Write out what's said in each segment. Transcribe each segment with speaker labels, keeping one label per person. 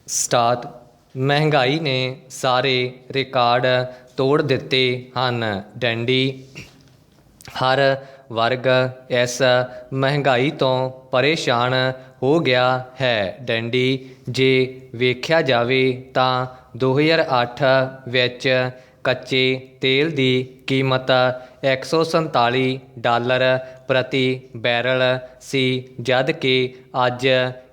Speaker 1: Start. ਮਹਿੰਗਾਈ ਨੇ ਸਾਰੇ ਰਿਕਾਰਡ ਤੋੜ ਦਿੱਤੇ ਹਨ। ਡੈਂਡੀ। ਹਰ ਵਰਗ ਇਸ ਮਹਿੰਗਾਈ ਤੋਂ ਪਰੇਸ਼ਾਨ ਹੋ ਗਿਆ ਹੈ। ਡੈਂਡੀ। ਜੇ ਵੇਖਿਆ ਜਾਵੇ ਤਾਂ 2008 ਵਿੱਚ ਕੱਚੇ ਤੇਲ ਦੀ ਕੀਮਤ $147 ਪ੍ਰਤੀ ਬੈਰਲ ਸੀ, ਜਦ ਕਿ ਅੱਜ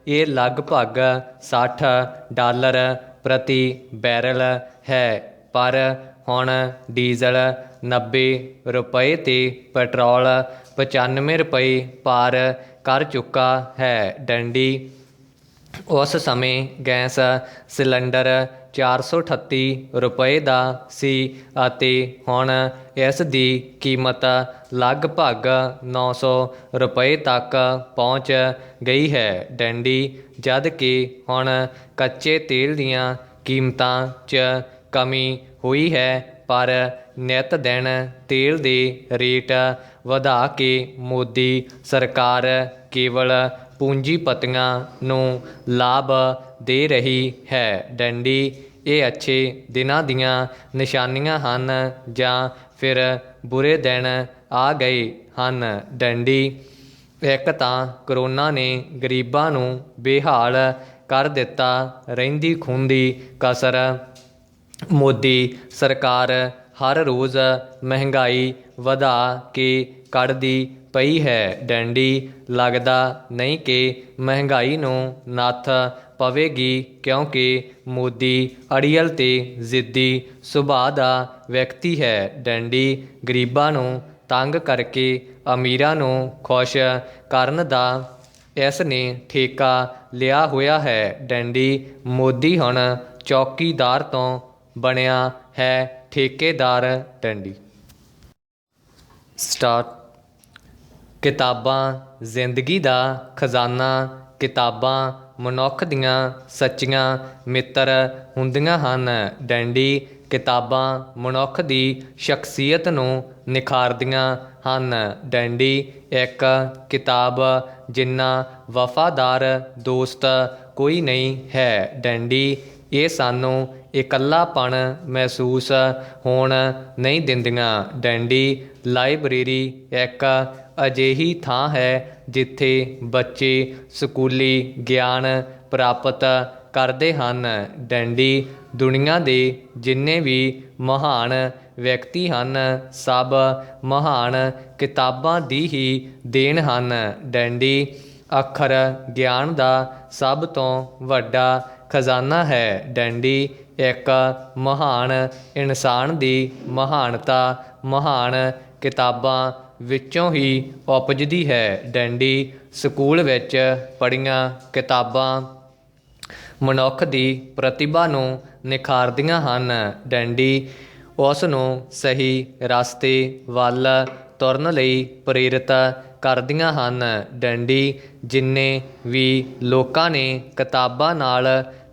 Speaker 1: ਇਹ ਲਗਭਗ $60 ਪ੍ਰਤੀ ਬੈਰਲ ਹੈ। ਪਰ ਹੁਣ ਡੀਜ਼ਲ ₹90 ਤੇ ਪੈਟਰੋਲ ₹95 ਪਾਰ ਕਰ ਚੁੱਕਾ ਹੈ। ਡੈਂਡੀ। ਉਸ ਸਮੇਂ ਗੈਸ ਸਿਲੰਡਰ ₹438 ਦਾ ਸੀ ਅਤੇ ਹੁਣ ਇਸ ਦੀ ਕੀਮਤ ਲਗਭਗ ₹900 ਤੱਕ ਪਹੁੰਚ ਗਈ ਹੈ। ਡੈਂਡੀ। ਜਦ ਕਿ ਹੁਣ ਕੱਚੇ ਤੇਲ ਦੀਆਂ ਕੀਮਤਾਂ 'ਚ ਕਮੀ ਹੋਈ ਹੈ, ਪਰ ਨਿੱਤ ਦਿਨ ਤੇਲ ਦੇ ਰੇਟ ਵਧਾ ਕੇ ਮੋਦੀ ਸਰਕਾਰ ਕੇਵਲ ਪੂੰਜੀਪਤੀਆਂ ਨੂੰ ਲਾਭ ਦੇ ਰਹੀ ਹੈ। ਡੈਂਡੀ। ਇਹ ਅੱਛੇ ਦਿਨਾਂ ਦੀਆਂ ਨਿਸ਼ਾਨੀਆਂ ਹਨ ਜਾਂ ਫਿਰ ਬੁਰੇ ਦਿਨ ਆ ਗਏ ਹਨ। ਡੈਂਡੀ। ਇੱਕ ਤਾਂ ਕਰੋਨਾ ਨੇ ਗਰੀਬਾਂ ਨੂੰ ਬੇਹਾਲ ਕਰ ਦਿੱਤਾ। ਰਹਿੰਦੀ ਖੂੰਹਦੀ ਕਸਰ ਮੋਦੀ ਸਰਕਾਰ ਹਰ ਰੋਜ਼ ਮਹਿੰਗਾਈ ਵਧਾ ਕੇ ਕੱਢਦੀ ਪਈ ਹੈ। ਡੈਂਡੀ। ਲੱਗਦਾ ਨਹੀਂ ਕਿ ਮਹਿੰਗਾਈ ਨੂੰ ਨੱਥ ਪਵੇਗੀ, ਕਿਉਂਕਿ ਮੋਦੀ ਅੜੀਅਲ ਤੇ ਜ਼ਿੱਦੀ ਸੁਭਾਅ ਦਾ ਵਿਅਕਤੀ ਹੈ। ਡੈਂਡੀ। ਗਰੀਬਾਂ ਨੂੰ ਤੰਗ ਕਰਕੇ ਅਮੀਰਾਂ ਨੂੰ ਖੁਸ਼ ਕਰਨ ਦਾ ਇਸ ਨੇ ਠੇਕਾ ਲਿਆ ਹੋਇਆ ਹੈ। ਡੈਂਡੀ। ਮੋਦੀ ਹੁਣ ਚੌਕੀਦਾਰ ਤੋਂ ਬਣਿਆ ਹੈ ਠੇਕੇਦਾਰ। ਡੈਂਡੀ। ਸਟਾਰਟ। ਕਿਤਾਬਾਂ ਜ਼ਿੰਦਗੀ ਦਾ ਖਜ਼ਾਨਾ। ਕਿਤਾਬਾਂ ਮਨੁੱਖ ਦੀਆਂ ਸੱਚੀਆਂ ਮਿੱਤਰ ਹੁੰਦੀਆਂ ਹਨ। ਡੈਂਡੀ। ਕਿਤਾਬਾਂ ਮਨੁੱਖ ਦੀ ਸ਼ਖਸੀਅਤ ਨੂੰ ਨਿਖਾਰਦੀਆਂ ਹਨ। ਡੈਂਡੀ। ਇੱਕ ਕਿਤਾਬ ਜਿੰਨਾ ਵਫ਼ਾਦਾਰ ਦੋਸਤ ਕੋਈ ਨਹੀਂ ਹੈ। ਡੈਂਡੀ। ਇਹ ਸਾਨੂੰ ਇਕੱਲਾਪਣ ਮਹਿਸੂਸ ਹੋਣ ਨਹੀਂ ਦਿੰਦੀਆਂ। ਡੈਂਡੀ। ਲਾਇਬ੍ਰੇਰੀ ਇੱਕ ਅਜਿਹੀ ਥਾਂ ਹੈ ਜਿੱਥੇ ਬੱਚੇ ਸਕੂਲੀ ਗਿਆਨ ਪ੍ਰਾਪਤ ਕਰਦੇ ਹਨ। ਡੈਂਡੀ। ਦੁਨੀਆ ਦੇ ਜਿੰਨੇ ਵੀ ਮਹਾਨ ਵਿਅਕਤੀ ਹਨ, ਸਭ ਮਹਾਨ ਕਿਤਾਬਾਂ ਦੀ ਹੀ ਦੇਣ ਹਨ। ਡੈਂਡੀ। ਅੱਖਰ ਗਿਆਨ ਦਾ ਸਭ ਤੋਂ ਵੱਡਾ ਖਜ਼ਾਨਾ ਹੈ। ਡੈਂਡੀ। ਇੱਕ ਮਹਾਨ ਇਨਸਾਨ ਦੀ ਮਹਾਨਤਾ ਮਹਾਨ ਕਿਤਾਬਾਂ ਵਿੱਚੋਂ ਹੀ ਉਪਜਦੀ ਹੈ। ਡੈਂਡੀ। ਸਕੂਲ ਵਿੱਚ ਪੜ੍ਹੀਆਂ ਕਿਤਾਬਾਂ ਮਨੁੱਖ ਦੀ ਪ੍ਰਤਿਭਾ ਨੂੰ ਨਿਖਾਰਦੀਆਂ ਹਨ। ਡੈਂਡੀ। ਉਸ ਨੂੰ ਸਹੀ ਰਸਤੇ ਵੱਲ ਤੁਰਨ ਲਈ ਪ੍ਰੇਰਿਤ ਕਰਦੀਆਂ ਹਨ। ਡੈਂਡੀ। ਜਿੰਨੇ ਵੀ ਲੋਕਾਂ ਨੇ ਕਿਤਾਬਾਂ ਨਾਲ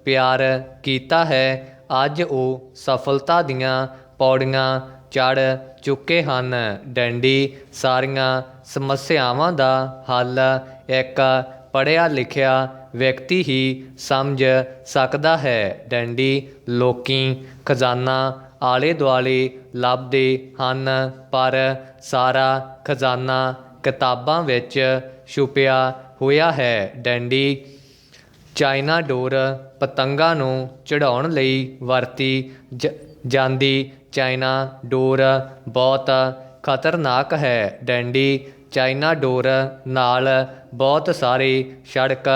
Speaker 1: ਪਿਆਰ ਕੀਤਾ ਹੈ, ਅੱਜ ਉਹ ਸਫਲਤਾ ਦੀਆਂ ਪੌੜੀਆਂ ਚੜ੍ਹ ਚੁੱਕੇ ਹਨ। ਡੈਂਡੀ। ਸਾਰੀਆਂ ਸਮੱਸਿਆਵਾਂ ਦਾ ਹੱਲ ਇੱਕ ਪੜ੍ਹਿਆ ਲਿਖਿਆ ਵਿਅਕਤੀ ਹੀ ਸਮਝ ਸਕਦਾ ਹੈ। ਡੈਂਡੀ। ਲੋਕੀਂ ਖਜ਼ਾਨਾ ਆਲੇ ਦੁਆਲੇ ਲੱਭਦੇ ਹਨ, ਪਰ ਸਾਰਾ ਖਜ਼ਾਨਾ ਕਿਤਾਬਾਂ ਵਿੱਚ ਛੁਪਿਆ ਹੋਇਆ ਹੈ। ਡੈਂਡੀ। ਚਾਈਨਾ ਡੋਰ ਪਤੰਗਾਂ ਨੂੰ ਚੜ੍ਹਾਉਣ ਲਈ ਵਰਤੀ ਜਾਂਦੀ ਚਾਈਨਾ ਡੋਰ ਬਹੁਤ ਖਤਰਨਾਕ ਹੈ। ਡੈਂਡੀ। ਚਾਈਨਾ ਡੋਰ ਨਾਲ ਬਹੁਤ ਸਾਰੇ ਸੜਕ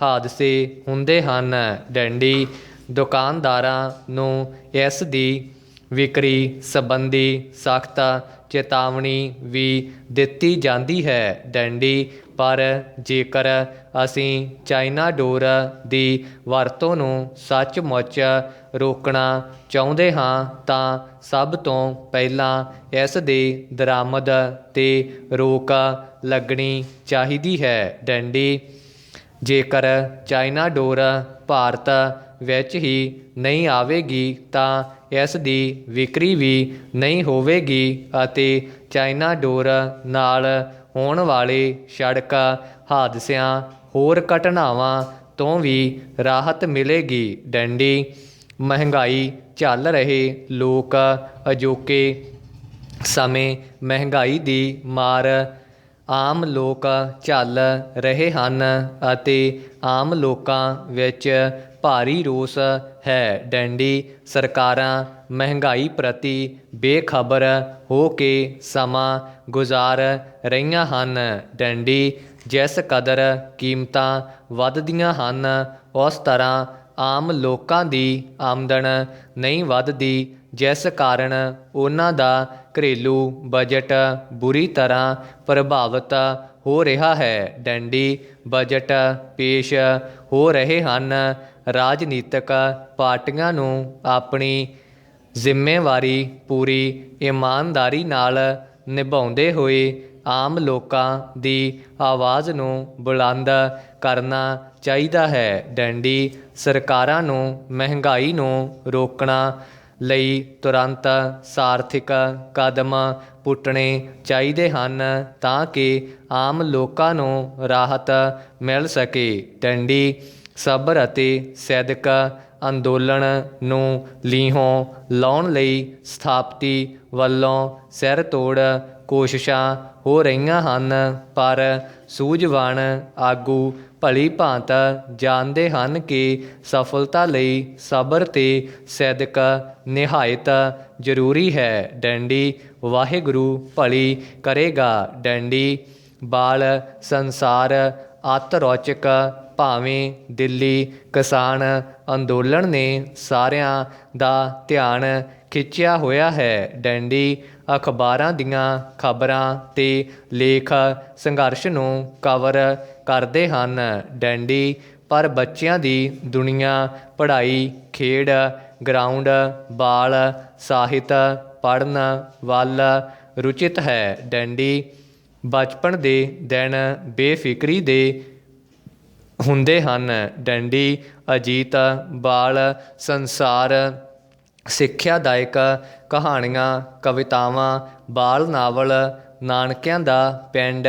Speaker 1: ਹਾਦਸੇ ਹੁੰਦੇ ਹਨ। ਡੈਂਡੀ। ਦੁਕਾਨਦਾਰਾਂ ਨੂੰ ਇਸ ਦੀ ਵਿਕਰੀ ਸੰਬੰਧੀ ਸਖਤ ਚੇਤਾਵਨੀ ਵੀ ਦਿੱਤੀ ਜਾਂਦੀ ਹੈ। ਡੈਂਡੀ। ਪਰ ਜੇਕਰ ਅਸੀਂ ਚਾਈਨਾ ਡੋਰ ਦੀ ਵਰਤੋਂ ਨੂੰ ਸੱਚਮੁੱਚ ਰੋਕਣਾ ਚਾਹੁੰਦੇ ਹਾਂ ਤਾਂ ਸਭ ਤੋਂ ਪਹਿਲਾਂ ਇਸ ਦੇ ਦਰਾਮਦ 'ਤੇ ਰੋਕ ਲੱਗਣੀ ਚਾਹੀਦੀ ਹੈ। ਡੈਂਡੀ। ਜੇਕਰ ਚਾਈਨਾ ਡੋਰ ਭਾਰਤ ਵਿੱਚ ਹੀ ਨਹੀਂ ਆਵੇਗੀ ਤਾਂ ਇਸ ਦੀ ਵਿਕਰੀ ਵੀ ਨਹੀਂ ਹੋਵੇਗੀ ਅਤੇ ਚਾਈਨਾ ਡੋਰ ਨਾਲ ਹੋਣ ਵਾਲੇ ਸੜਕ ਹਾਦਸਿਆਂ, ਹੋਰ ਘਟਨਾਵਾਂ ਤੋਂ ਵੀ ਰਾਹਤ ਮਿਲੇਗੀ। ਡੰਡੀ ਮਹਿੰਗਾਈ ਝੱਲ ਰਹੇ ਲੋਕ ਅਜੋਕੇ ਸਮੇਂ ਮਹਿੰਗਾਈ ਦੀ ਮਾਰ ਆਮ ਲੋਕ ਝੱਲ ਰਹੇ ਹਨ ਅਤੇ ਆਮ ਲੋਕਾਂ ਵਿੱਚ ਭਾਰੀ ਰੋਸ ਹੈ। ਡੰਡੀ ਸਰਕਾਰਾਂ ਮਹਿੰਗਾਈ ਪ੍ਰਤੀ ਬੇਖਬਰ ਹੋ ਕੇ ਸਮਾਂ ਗੁਜ਼ਾਰ ਰਹੀਆਂ ਹਨ। ਡੰਡੀ ਜਿਸ ਕਦਰ ਕੀਮਤਾਂ ਵੱਧਦੀਆਂ ਹਨ ਉਸ ਤਰ੍ਹਾਂ ਆਮ ਲੋਕਾਂ ਦੀ ਆਮਦਨ ਨਹੀਂ ਵੱਧਦੀ, ਜਿਸ ਕਾਰਨ ਉਹਨਾਂ ਦਾ ਘਰੇਲੂ ਬਜਟ ਬੁਰੀ ਤਰ੍ਹਾਂ ਪ੍ਰਭਾਵਿਤ ਹੋ ਰਿਹਾ ਹੈ। ਡੰਡੀ ਬਜਟ ਪੇਸ਼ ਹੋ ਰਹੇ ਹਨ। ਰਾਜਨੀਤਿਕ ਪਾਰਟੀਆਂ ਨੂੰ ਆਪਣੀ ਜ਼ਿੰਮੇਵਾਰੀ ਪੂਰੀ ਇਮਾਨਦਾਰੀ ਨਾਲ ਨਿਭਾਉਂਦੇ ਹੋਏ ਆਮ ਲੋਕਾਂ ਦੀ ਆਵਾਜ਼ ਨੂੰ ਬੁਲੰਦ ਕਰਨਾ ਚਾਹੀਦਾ ਹੈ। ਡੰਡੀ ਸਰਕਾਰਾਂ ਨੂੰ ਮਹਿੰਗਾਈ ਨੂੰ ਰੋਕਣਾ ਲਈ ਤੁਰੰਤ ਸਾਰਥਿਕ ਕਦਮ ਪੁੱਟਣੇ ਚਾਹੀਦੇ ਹਨ ਤਾਂ ਕਿ ਆਮ ਲੋਕਾਂ ਨੂੰ ਰਾਹਤ ਮਿਲ ਸਕੇ। ਡੰਡੀ ਸਬਰ ਅਤੇ ਸਿਦਕ ਅੰਦੋਲਨ ਨੂੰ ਲੀਹੋਂ ਲਾਉਣ ਲਈ ਸਥਾਪਤੀ ਵੱਲੋਂ ਸਿਰ ਤੋੜ ਕੋਸ਼ਿਸ਼ਾਂ ਹੋ ਰਹੀਆਂ ਹਨ, ਪਰ ਸੂਝਵਾਨ ਆਗੂ ਭਲੀ ਭਾਂਤ ਜਾਣਦੇ ਹਨ ਕਿ ਸਫਲਤਾ ਲਈ ਸਬਰ ਤੇ ਸਿਦਕ ਨਿਹਾਇਤ ਜ਼ਰੂਰੀ ਹੈ। ਡੰਡੀ ਵਾਹਿਗੁਰੂ ਭਲੀ ਕਰੇਗਾ। ਡੰਡੀ ਬਾਲ ਸੰਸਾਰ ਅਤਿ ਰੌਚਕ ਭਾਵੇਂ ਦਿੱਲੀ ਕਿਸਾਨ ਅੰਦੋਲਨ ਨੇ ਸਾਰਿਆਂ ਦਾ ਧਿਆਨ ਖਿੱਚਿਆ ਹੋਇਆ ਹੈ। ਡੰਡੀ ਅਖਬਾਰਾਂ ਦੀਆਂ ਖਬਰਾਂ ਤੇ ਲੇਖ ਸੰਘਰਸ਼ ਨੂੰ ਕਵਰ ਕਰਦੇ ਹਨ। ਡੰਡੀ ਪਰ ਬੱਚਿਆਂ ਦੀ ਦੁਨੀਆ ਪੜ੍ਹਾਈ, ਖੇਡ, ਗਰਾਊਂਡ, ਬਾਲ ਸਾਹਿਤ ਪੜ੍ਹਨ ਵੱਲ ਰੁਚਿਤ ਹੈ। ਡੰਡੀ ਬਚਪਨ ਦੇ ਦਿਨ ਬੇਫਿਕਰੀ ਦੇ ਹੁੰਦੇ ਹਨ। ਡੰਡੀ ਅਜੀਤ, ਬਾਲ ਸੰਸਾਰ, ਸਿੱਖਿਆਦਾਇਕ ਕਹਾਣੀਆਂ, ਕਵਿਤਾਵਾਂ, ਬਾਲ ਨਾਵਲ, ਨਾਨਕਿਆਂ ਦਾ ਪਿੰਡ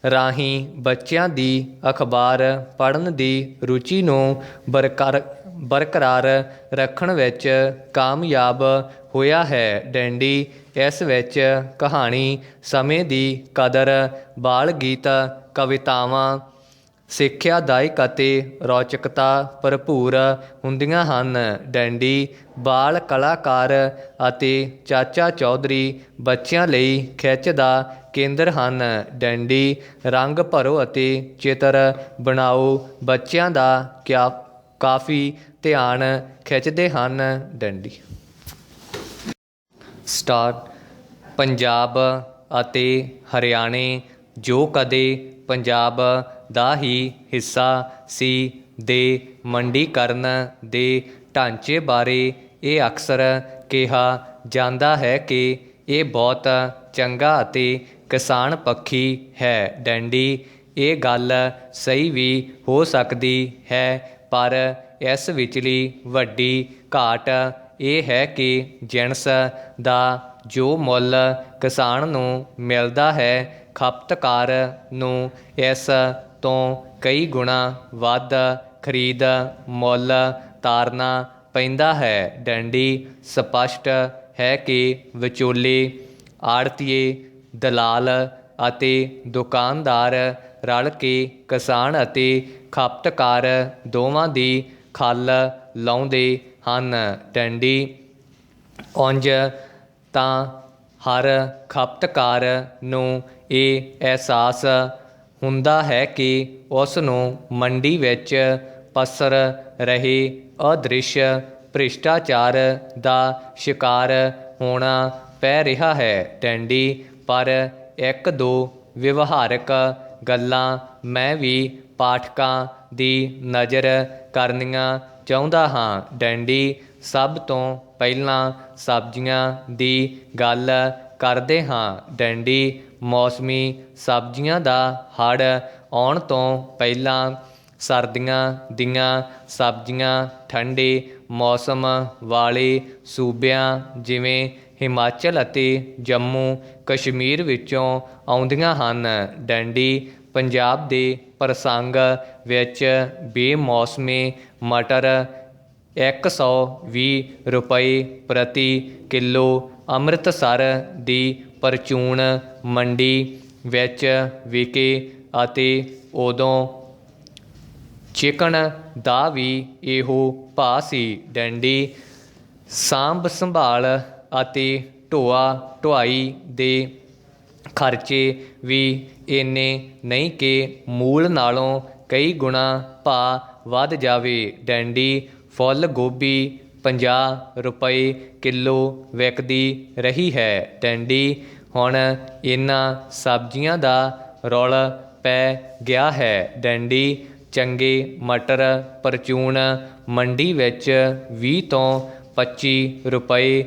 Speaker 1: ਰਾਹੀਂ ਬੱਚਿਆਂ ਦੀ ਅਖਬਾਰ ਪੜ੍ਹਨ ਦੀ ਰੁਚੀ ਨੂੰ ਬਰਕਰਾਰ ਰੱਖਣ ਵਿੱਚ ਕਾਮਯਾਬ ਹੋਇਆ ਹੈ। ਡੰਡੀ ਇਸ ਵਿੱਚ ਕਹਾਣੀ, ਸਮੇਂ ਦੀ ਕਦਰ, ਬਾਲ ਗੀਤ, ਕਵਿਤਾਵਾਂ ਸਿੱਖਿਆਦਾਇਕ ਅਤੇ ਰੌਚਕਤਾ ਭਰਪੂਰ ਹੁੰਦੀਆਂ ਹਨ। ਡੰਡੀ ਬਾਲ ਕਲਾਕਾਰ ਅਤੇ ਚਾਚਾ ਚੌਧਰੀ ਬੱਚਿਆਂ ਲਈ ਖਿੱਚ ਦਾ ਕੇਂਦਰ ਹਨ। ਡੰਡੀ ਰੰਗ ਭਰੋ ਅਤੇ ਚਿੱਤਰ ਬਣਾਓ ਬੱਚਿਆਂ ਦਾ ਕਾਫੀ ਧਿਆਨ ਖਿੱਚਦੇ ਹਨ। ਡੰਡੀ ਸਟਾਰਟ ਪੰਜਾਬ ਅਤੇ ਹਰਿਆਣੇ ਜੋ ਕਦੇ ਪੰਜਾਬ ਦਾ ਹੀ ਹਿੱਸਾ ਸੀ ਦੇ ਮੰਡੀਕਰਨ ਦੇ ਢਾਂਚੇ ਬਾਰੇ ਇਹ ਅਕਸਰ ਕਿਹਾ ਜਾਂਦਾ ਹੈ ਕਿ ਇਹ ਬਹੁਤ ਚੰਗਾ ਅਤੇ ਕਿਸਾਨ ਪੱਖੀ ਹੈ। ਡੰਡੀ ਇਹ ਗੱਲ ਸਹੀ ਵੀ ਹੋ ਸਕਦੀ ਹੈ, ਪਰ ਇਸ ਵਿਚਲੀ ਵੱਡੀ ਘਾਟ ਇਹ ਹੈ ਕਿ ਜਿਣਸ ਦਾ ਜੋ ਮੁੱਲ ਕਿਸਾਨ ਨੂੰ ਮਿਲਦਾ ਹੈ, ਖਪਤਕਾਰ ਨੂੰ ਇਸ ਤੋਂ ਕਈ ਗੁਣਾ ਵੱਧ ਖਰੀਦ ਮੁੱਲ ਤਾਰਨਾ ਪੈਂਦਾ ਹੈ। ਡੰਡੀ ਸਪਸ਼ਟ ਹੈ ਕਿ ਵਿਚੋਲੇ, ਆੜ੍ਹਤੀਏ, ਦਲਾਲ ਅਤੇ ਦੁਕਾਨਦਾਰ ਰਲ ਕੇ ਕਿਸਾਨ ਅਤੇ ਖਪਤਕਾਰ ਦੋਵਾਂ ਦੀ ਖੱਲ ਲਾਉਂਦੇ ਹਨ। ਡੰਡੀ ਉਂਝ ਤਾਂ ਹਰ ਖਪਤਕਾਰ ਨੂੰ ਇਹ ਅਹਿਸਾਸ ਹੁੰਦਾ ਹੈ ਕਿ ਉਸ ਨੂੰ ਮੰਡੀ ਵਿੱਚ ਪਸਰ ਰਹੇ ਅਦ੍ਰਿਸ਼ ਭ੍ਰਿਸ਼ਟਾਚਾਰ ਦਾ ਸ਼ਿਕਾਰ ਹੋਣਾ ਪੈ ਰਿਹਾ ਹੈ। ਡੰਡੀ ਪਰ ਇੱਕ ਦੋ ਵਿਵਹਾਰਕ ਗੱਲਾਂ ਮੈਂ ਵੀ ਪਾਠਕਾਂ ਦੀ ਨਜ਼ਰ ਕਰਨੀਆਂ ਚਾਹੁੰਦਾ ਹਾਂ। ਡੰਡੀ ਸਭ ਤੋਂ ਪਹਿਲਾਂ ਸਬਜ਼ੀਆਂ ਦੀ ਗੱਲ ਕਰਦੇ ਹਾਂ। ਡੰਡੀ ਮੌਸਮੀ ਸਬਜ਼ੀਆਂ ਦਾ ਹੜ੍ਹ ਆਉਣ ਤੋਂ ਪਹਿਲਾਂ ਸਰਦੀਆਂ ਦੀਆਂ ਸਬਜ਼ੀਆਂ ਠੰਡੇ ਮੌਸਮ ਵਾਲੇ ਸੂਬਿਆਂ ਜਿਵੇਂ ਹਿਮਾਚਲ ਅਤੇ ਜੰਮੂ ਕਸ਼ਮੀਰ ਵਿੱਚੋਂ ਆਉਂਦੀਆਂ ਹਨ। ਡੰਡੀ ਪੰਜਾਬ ਦੇ ਪ੍ਰਸੰਗ ਵਿੱਚ ਬੇਮੌਸਮੇ ਮਟਰ 120 ਰੁਪਏ ਪ੍ਰਤੀ ਕਿਲੋ ਅੰਮ੍ਰਿਤਸਰ ਦੀ ਪਰਚੂਨ ਮੰਡੀ ਵਿੱਚ ਵਿਕੇ ਅਤੇ ਉਦੋਂ ਚਿਕਨ ਦਾ ਵੀ ਇਹੋ ਭਾਅ ਸੀ। ਡੰਡੀ ਸਾਂਭ ਸੰਭਾਲ ਅਤੇ ਢੋਆ ਢੁਆਈ ਦੇ ਖਰਚੇ ਵੀ ਇੰਨੇ ਨਹੀਂ ਕਿ ਮੂਲ ਨਾਲੋਂ ਕਈ ਗੁਣਾ ਭਾਅ ਵੱਧ ਜਾਵੇ। ਡੰਡੀ ਫੁੱਲ ਗੋਭੀ 50 ਰੁਪਏ ਕਿਲੋ ਵਿਕਦੀ ਰਹੀ ਹੈ। ਡੰਡੀ ਹੁਣ ਇਹਨਾਂ ਸਬਜ਼ੀਆਂ ਦਾ ਰੌਲ ਪੈ ਗਿਆ ਹੈ। ਡੰਡੀ ਚੰਗੇ ਮਟਰ ਪਰਚੂਨ ਮੰਡੀ ਵਿੱਚ 20 ਤੋਂ 25 ਰੁਪਏ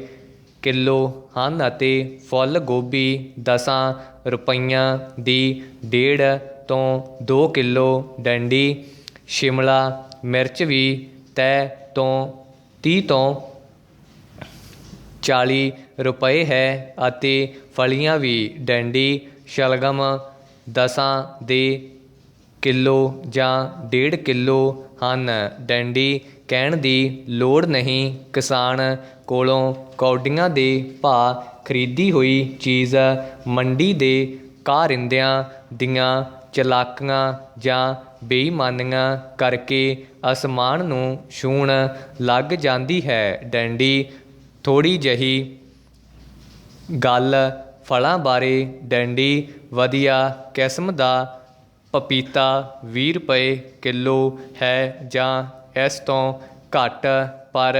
Speaker 1: ਕਿਲੋ ਹਨ ਅਤੇ ਫੁੱਲ ਗੋਭੀ 10 ਰੁਪਈਆਂ ਦੀ 1.5 ਤੋਂ 2 ਕਿਲੋ। ਡੰਡੀ ਸ਼ਿਮਲਾ ਮਿਰਚ ਵੀ ਤੈਅ ਤੋਂ 30 ਤੋਂ 40 ਰੁਪਏ ਹੈ ਅਤੇ ਫਲੀਆਂ ਵੀ। ਡੰਡੀ ਸ਼ਲਗਮ 10 ਦੇ ਕਿਲੋ ਜਾਂ 1.5 ਕਿਲੋ ਹਨ। ਡੰਡੀ ਕਹਿਣ ਦੀ ਲੋੜ ਨਹੀਂ, ਕਿਸਾਨ ਕੋਲੋਂ ਕੌਡੀਆਂ ਦੇ ਭਾਅ ਖਰੀਦੀ ਹੋਈ ਚੀਜ਼ ਮੰਡੀ ਦੇ ਕਾਰਿੰਦਿਆਂ ਦੀਆਂ ਚਲਾਕੀਆਂ ਜਾਂ ਬੇਈਮਾਨੀਆਂ ਕਰਕੇ ਅਸਮਾਨ ਨੂੰ ਛੂਹਣ ਲੱਗ ਜਾਂਦੀ ਹੈ। ਡੰਡੀ ਥੋੜ੍ਹੀ ਜਿਹੀ ਗੱਲ ਫਲਾਂ ਬਾਰੇ। ਡੰਡੀ ਵਧੀਆ ਕਿਸਮ ਦਾ ਪਪੀਤਾ 20 ਰੁਪਏ ਕਿਲੋ ਹੈ ਜਾਂ ਇਸ ਤੋਂ ਘੱਟ, ਪਰ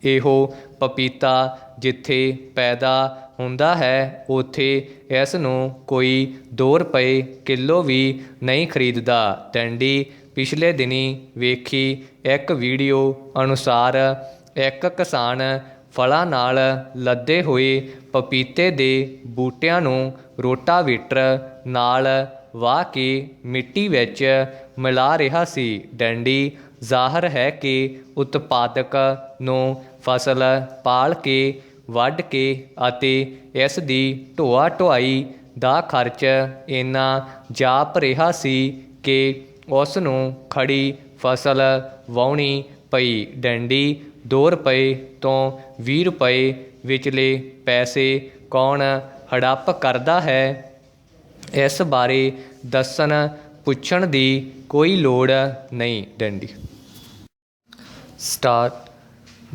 Speaker 1: ਇਹੋ ਪਪੀਤਾ ਜਿੱਥੇ ਪੈਦਾ ਹੁੰਦਾ ਹੈ ਉੱਥੇ ਇਸ ਨੂੰ ਕੋਈ 2 ਰੁਪਏ ਕਿਲੋ ਵੀ ਨਹੀਂ ਖਰੀਦਦਾ। ਡੰਡੀ ਪਿਛਲੇ ਦਿਨੀਂ ਵੇਖੀ ਇੱਕ ਵੀਡੀਓ ਅਨੁਸਾਰ ਇੱਕ ਕਿਸਾਨ ਫਲਾਂ ਨਾਲ ਲੱਦੇ ਹੋਏ ਪਪੀਤੇ ਦੇ ਬੂਟਿਆਂ ਨੂੰ ਰੋਟਾਵੇਟਰ ਨਾਲ ਵਾਹ ਕੇ ਮਿੱਟੀ ਵਿੱਚ ਮਿਲਾ ਰਿਹਾ ਸੀ। ਡੰਡੀ ਜ਼ਾਹਰ ਹੈ ਕਿ ਉਤਪਾਦਕ ਨੂੰ ਫਸਲ ਪਾਲ ਕੇ ਵੱਢ ਕੇ ਅਤੇ ਇਸ ਦੀ ਢੋਆ ਢੁਆਈ ਦਾ ਖਰਚ ਇੰਨਾ ਜਾਪ ਰਿਹਾ ਸੀ ਕਿ ਉਸ ਨੂੰ ਖੜੀ ਫਸਲ ਵਾਹੁਣੀ ਪਈ। ਡੰਡੀ 2 ਰੁਪਏ ਤੋਂ 20 ਰੁਪਏ ਵਿਚਲੇ ਪੈਸੇ ਕੌਣ ਹੜੱਪ ਕਰਦਾ ਹੈ, ਇਸ ਬਾਰੇ ਦੱਸਣ ਪੁੱਛਣ ਦੀ ਕੋਈ ਲੋੜ ਨਹੀਂ। ਡੰਡੀ ਸਟਾਰਟ।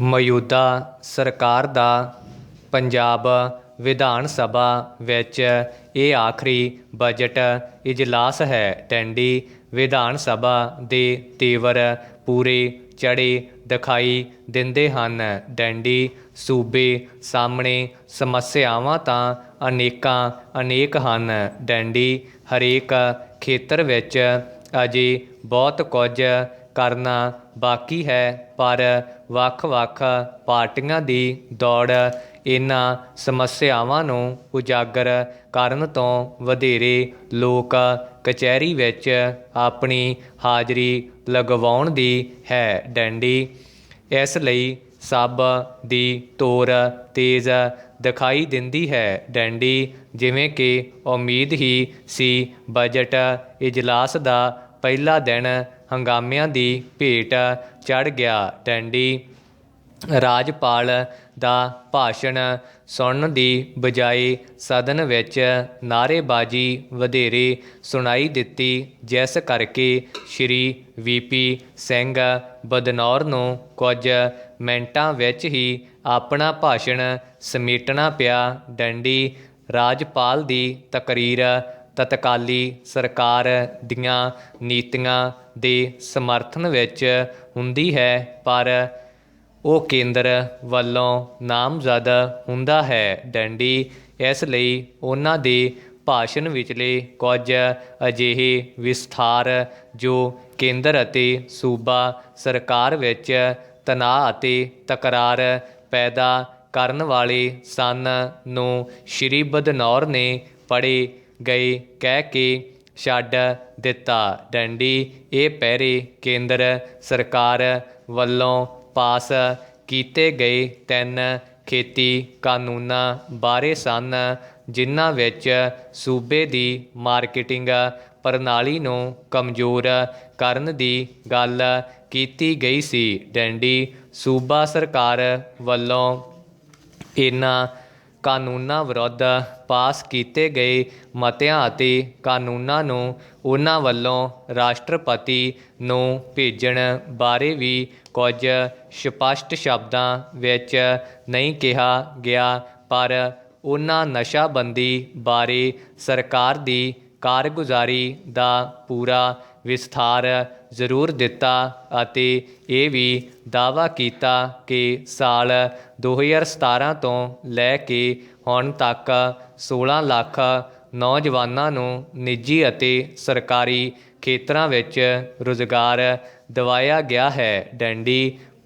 Speaker 1: ਮੌਜੂਦਾ ਸਰਕਾਰ ਦਾ ਪੰਜਾਬ ਵਿਧਾਨ ਸਭਾ ਵਿੱਚ ਇਹ ਆਖਰੀ ਬਜਟ ਇਜਲਾਸ ਹੈ। ਡੰਡੀ ਵਿਧਾਨ ਸਭਾ ਦੇ ਤੇਵਰ ਪੂਰੇ ਚੜ੍ਹੇ ਦਿਖਾਈ ਦਿੰਦੇ ਹਨ। ਡੰਡੀ ਸੂਬੇ ਸਾਹਮਣੇ ਸਮੱਸਿਆਵਾਂ ਤਾਂ ਅਨੇਕ ਹਨ। ਡੰਡੀ ਹਰੇਕ ਖੇਤਰ ਵਿੱਚ ਅਜੇ ਬਹੁਤ ਕੁਝ ਕਰਨਾ ਬਾਕੀ ਹੈ, ਪਰ ਵੱਖ-ਵੱਖ ਪਾਰਟੀਆਂ ਦੀ ਦੌੜ ਇਹਨਾਂ ਸਮੱਸਿਆਵਾਂ ਨੂੰ ਉਜਾਗਰ ਕਰਨ ਤੋਂ ਵਧੇਰੇ ਲੋਕ ਕਚਹਿਰੀ ਵਿੱਚ ਆਪਣੀ ਹਾਜ਼ਰੀ ਲਗਵਾਉਣ ਦੀ ਹੈ। ਡੰਡੀ ਇਸ ਲਈ ਸਭ ਦੀ ਤੋਰ ਤੇਜ਼ ਦਿਖਾਈ ਦਿੰਦੀ ਹੈ। ਡੰਡੀ ਜਿਵੇਂ ਕਿ ਉਮੀਦ ਹੀ ਸੀ, ਬਜਟ ਇਜਲਾਸ ਦਾ ਪਹਿਲਾ ਦਿਨ ਹੰਗਾਮਿਆਂ ਦੀ ਭੇਟ ਚੜ੍ਹ ਗਿਆ। ਡੰਡੀ ਰਾਜਪਾਲ ਦਾ ਭਾਸ਼ਣ ਸੁਣਨ ਦੀ ਬਜਾਏ ਸਦਨ ਵਿੱਚ ਨਾਅਰੇਬਾਜ਼ੀ ਵਧੇਰੇ ਸੁਣਾਈ ਦਿੱਤੀ, ਜਿਸ ਕਰਕੇ ਸ਼੍ਰੀ VP ਸਿੰਘ ਬਦਨੌਰ ਨੂੰ ਕੁਝ ਮਿੰਟਾਂ ਵਿੱਚ ਹੀ ਆਪਣਾ ਭਾਸ਼ਣ ਸਮੇਟਣਾ ਪਿਆ। ਡੰਡੀ ਰਾਜਪਾਲ ਦੀ ਤਕਰੀਰ ਤਤਕਾਲੀ ਸਰਕਾਰ ਦੀਆਂ ਨੀਤੀਆਂ ਦੇ ਸਮਰਥਨ ਵਿੱਚ ਹੁੰਦੀ ਹੈ, ਪਰ ਉਹ ਕੇਂਦਰ ਵੱਲੋਂ ਨਾਮਜ਼ਦ ਹੁੰਦਾ ਹੈ। ਡੰਡੀ ਇਸ ਲਈ ਉਹਨਾਂ ਦੇ ਭਾਸ਼ਣ ਵਿਚਲੇ ਕੁਝ ਅਜਿਹੇ ਵਿਸਥਾਰ ਜੋ ਕੇਂਦਰ ਅਤੇ ਸੂਬਾ ਸਰਕਾਰ ਵਿੱਚ ਤਣਾਅ ਅਤੇ ਤਕਰਾਰ ਪੈਦਾ ਕਰਨ ਵਾਲੇ ਸਨ ਨੂੰ ਸ਼੍ਰੀ ਬਦਨੌਰ ਨੇ ਪੜ੍ਹੇ ਗਏ ਕਹਿ ਕੇ ਛੱਡ ਦਿੱਤਾ। ਡੰਡੀ ਇਹ ਪਹਿਰੇ ਕੇਂਦਰ ਸਰਕਾਰ ਵੱਲੋਂ ਪਾਸ ਕੀਤੇ ਗਏ 3 ਖੇਤੀ ਕਾਨੂੰਨਾਂ ਬਾਰੇ ਸਨ, ਜਿਨ੍ਹਾਂ ਵਿੱਚ ਸੂਬੇ ਦੀ ਮਾਰਕੀਟਿੰਗ ਪ੍ਰਣਾਲੀ ਨੂੰ ਕਮਜ਼ੋਰ ਕਰਨ ਦੀ ਗੱਲ ਕੀਤੀ ਗਈ ਸੀ। ਡੈਂਡੀ ਸੂਬਾ ਸਰਕਾਰ ਵੱਲੋਂ ਇਹਨਾਂ ਕਾਨੂੰਨਾਂ ਵਿਰੁੱਧ ਪਾਸ ਕੀਤੇ ਗਏ ਮਤਿਆਂ ਅਤੇ ਕਾਨੂੰਨਾਂ ਨੂੰ ਉਹਨਾਂ ਵੱਲੋਂ ਰਾਸ਼ਟਰਪਤੀ ਨੂੰ ਭੇਜਣ ਬਾਰੇ ਵੀ ਕੁਝ ਸਪਸ਼ਟ ਸ਼ਬਦਾਂ ਵਿੱਚ ਨਹੀਂ ਕਿਹਾ ਗਿਆ, ਪਰ ਉਹਨਾਂ ਨਸ਼ਾਬੰਦੀ ਬਾਰੇ ਸਰਕਾਰ ਦੀ ਕਾਰਗੁਜ਼ਾਰੀ ਦਾ ਪੂਰਾ ਵਿਸਥਾਰ ਜ਼ਰੂਰ ਦਿੱਤਾ ਅਤੇ ਇਹ ਵੀ ਦਾਅਵਾ ਕੀਤਾ ਕਿ ਸਾਲ 2017 ਤੋਂ ਲੈ ਕੇ ਹੁਣ ਤੱਕ 16 ਲੱਖ ਨੌਜਵਾਨਾਂ ਨੂੰ ਨਿੱਜੀ ਅਤੇ ਸਰਕਾਰੀ ਖੇਤਰਾਂ ਵਿੱਚ ਰੁਜ਼ਗਾਰ ਦਿਵਾਇਆ ਗਿਆ ਹੈ। ਡੈਂਡੀ